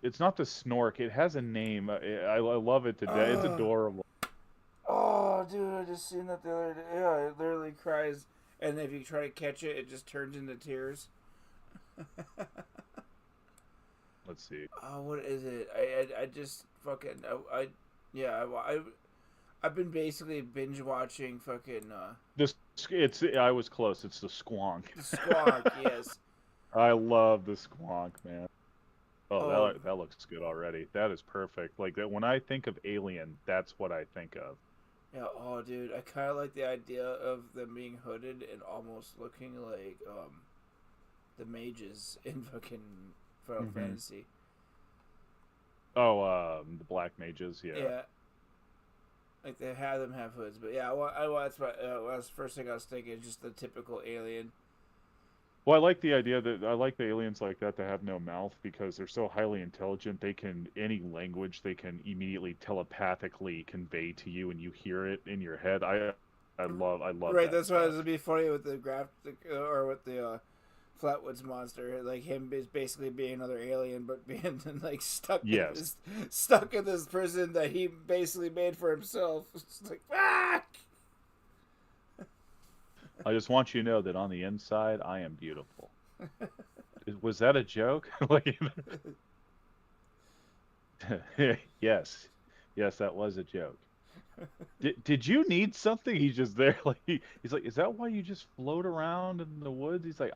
It's not the snork. It has a name. I love it to death. It's uh adorable. oh, dude, I just seen that the other day. Yeah, it literally cries, and if you try to catch it, it just turns into tears. Let's see. Oh, what is it? I just fucking yeah I've been basically binge watching fucking This it's I was close. It's the squonk. the Squawk. Yes. I love the squonk, man. Oh, Oh that looks good already. That is perfect. Like that when I think of Alien, that's what I think of. yeah. Oh, dude, I kind of like the idea of them being hooded and almost looking like the mages in fucking Final Fantasy. Oh, the Black Mages, yeah. Yeah. Like they have them have hoods, but yeah, that's the first thing I was thinking. Just the typical alien. Well, I like the idea that I like the aliens like that that have no mouth because they're so highly intelligent. They can any language they can immediately telepathically convey to you, and you hear it in your head. I love Right, that that's why stuff. it'd be funny with the graphic or with the Flatwoods monster, like him is basically being another alien, but being like Yes, stuck in this prison that he basically made for himself. It's like fuck. I just want you to know that on the inside, I am beautiful. Was that a joke? Like, yes, yes, that was a joke. Did you need something? He's just there, like he's like, is that why you just float around in the woods? He's like,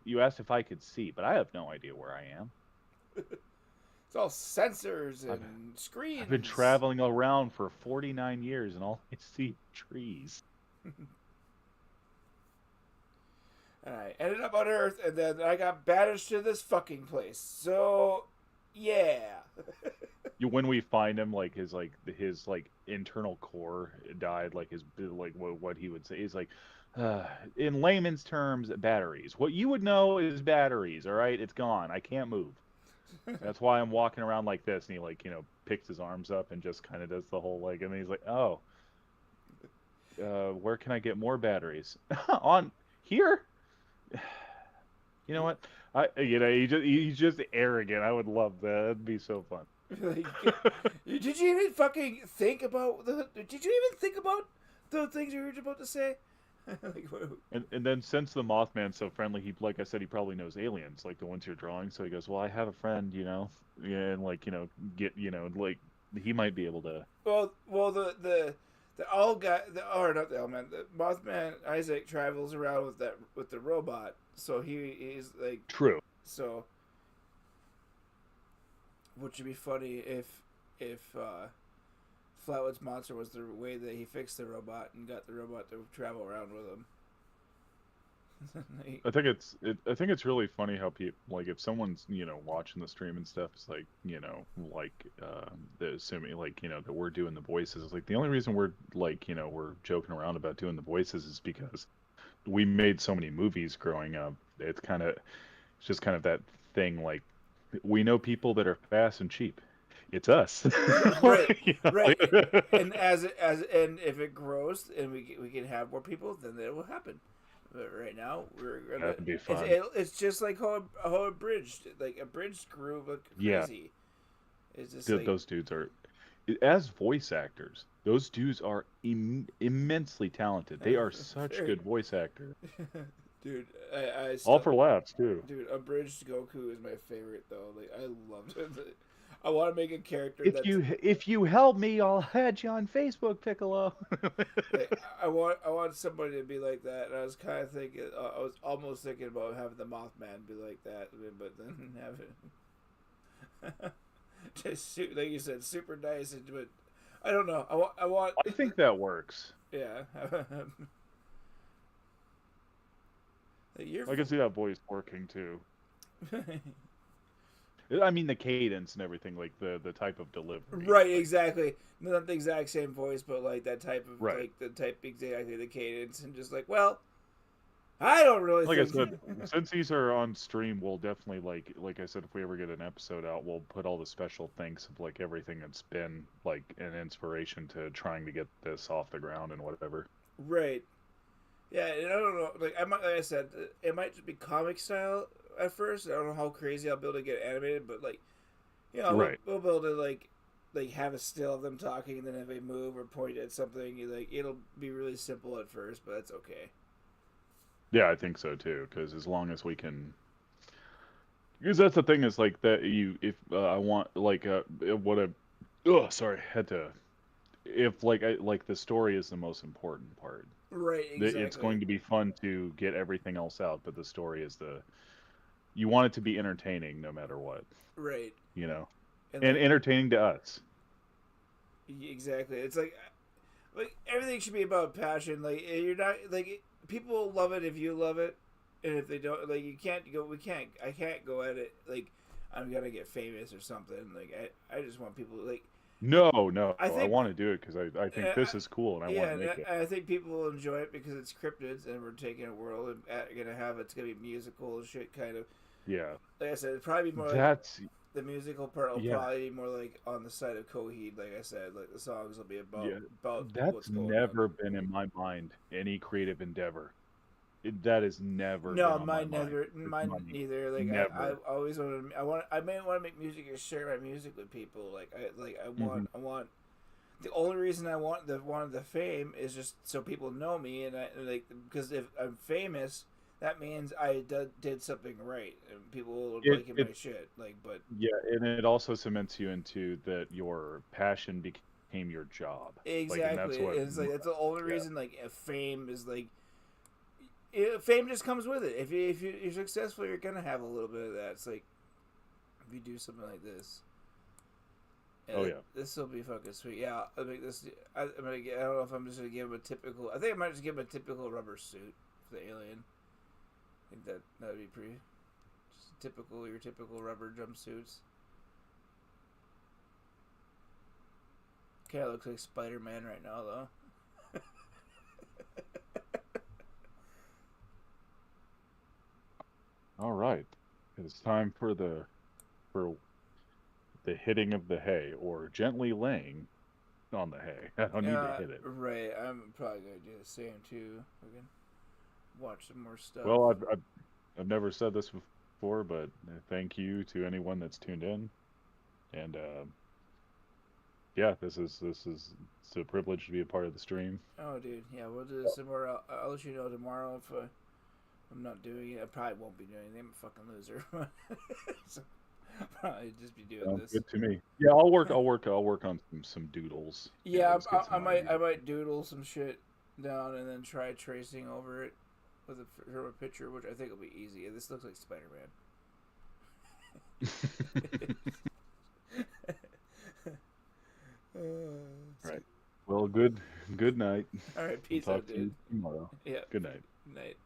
you asked if I could see, but I have no idea where I am. It's all sensors I've, and screens. I've been traveling around for 49 years, and all I see trees. And I ended up on Earth, and then I got banished to this fucking place. So, yeah. When we find him, like his internal core died, like his like what he would say is like, in layman's terms, batteries. What you would know is batteries. All right, it's gone. I can't move. That's why I'm walking around like this. And he like picks his arms up and just kind of does the whole like, and then he's like, oh, where can I get more batteries? On here. You know what? He's just arrogant. I would love that. That'd be so fun. Like, did you even fucking think about the? Did you even think about the things you were about to say? Like, And then since the Mothman's so friendly, he like I said, he probably knows aliens, like the ones you're drawing. So he goes, "Well, I have a friend, yeah, and like get like he might be able to." well, the all guy, or not the all man, the Mothman Isaac travels around with the robot, so he's like, True. so, which would be funny if Flatwood's monster was the way that he fixed the robot and got the robot to travel around with him. I think it's really funny how people like if someone's watching the stream and stuff, it's like the assuming like that we're doing the voices. It's like the only reason we're like we're joking around about doing the voices is because we made so many movies growing up. It's just kind of that thing like we know people that are fast and cheap. It's us. Right, right. Like- And and if it grows and we can have more people, then it will happen. But right now we're gonna. That'd be fun. It's just like how a bridge, like a bridge grew like Yeah. crazy. It's just like, Those dudes are, as voice actors, those dudes are immensely talented. They are such Very- good voice actors. dude. I All still, for laughs too. dude. Abridged Goku is my favorite though. Like I loved it. I want to make a character If that's you help me, I'll add you on Facebook, Piccolo. like, I want somebody to be like that. And I was kind of thinking, I was almost thinking about having the Mothman be like that, but then have it just like you said, super nice. But I don't know. I want. I think that works. Yeah. Like, you're I can see that voice working too. I mean the cadence and everything, like the type of delivery. right, Like, exactly. Not the exact same voice, but like that type of Right. like the type exactly the cadence, and just like, well, I don't really like I think. said, since these are on stream, we'll definitely like I said, if we ever get an episode out, we'll put all the special thanks of like everything that's been like an inspiration to trying to get this off the ground and whatever. Right. Yeah, and I don't know. Like like I said, it might just be comic style at first. I don't know how crazy I'll be able to get animated, but like, Right. we'll be able to like have a still of them talking, and then if they move or point at something, it'll be really simple at first, but that's okay. Yeah, I think so too. Because as long as we can, because that's the thing is like that if I want like what a oh sorry had to if like I like the story is the most important part. Right. Exactly. It's going to be fun to get everything else out, but the story is you want it to be entertaining no matter what, Right. and And entertaining to us. exactly. It's like everything should be about passion. Like you're not like people love it if you love it, and if they don't, like you can't go. I can't go at it like I'm gonna get famous or something. Like I just want people like. No, I I think- want to do it because I think this is cool and I want to make it. And I think people will enjoy it because it's cryptids and we're taking a world and gonna have it's gonna be musical and shit kind of. Yeah, Like I said, it'd probably be more like that's the musical part will Yeah. probably be more like on the side of Coheed. Like I said, like the songs will be about Yeah, about that's what's going never on. been in my mind any creative endeavor. That is never. No, been on mine my mind. never. It's Mine money. neither. Like I Never. always want to. I may want to make music and share my music with people. I want. The only reason I wanted the fame is just so people know me, and I like because if I'm famous, that means I did something right, and people will like my shit. Like, but Yeah, and it also cements you into that your passion became your job. exactly, Like, and that's what. it's like that's the only Yeah. reason. Like, if fame is like. Fame just comes with it. If you're successful, you're gonna have a little bit of that. It's like if you do something like this. Oh, yeah. This will be fucking sweet. Yeah, I make this. I'm gonna get. I don't know if I'm just gonna give him a typical. I think I might just give him a typical rubber suit for the alien. I think that'd be pretty. Just your typical rubber jumpsuits. Kind of looks like Spider-Man right now, though. All right, it's time for the hitting of the hay, or gently laying on the hay. I don't need to hit it. Right, I'm probably gonna do the same too. We can watch some more stuff. Well, I've never said this before, but thank you to anyone that's tuned in, and yeah, it's a privilege to be a part of the stream. Oh, dude, yeah, we'll do this tomorrow. I'll let you know tomorrow if I'm not doing it. I probably won't be doing it. I'm a fucking loser. So, I'll probably just be doing Sounds this. good to me. Yeah, I'll work on some doodles. Yeah, Let's get I some might ideas. doodle some shit down and then try tracing over it with from a picture, which I think will be easy. This looks like Spider Man. Right. Well, good night. All right, I'll peace talk out, to you dude. tomorrow. Yeah, Good night. night.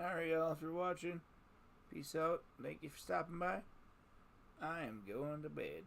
All right, y'all. If you're watching, peace out. Thank you for stopping by. I am going to bed.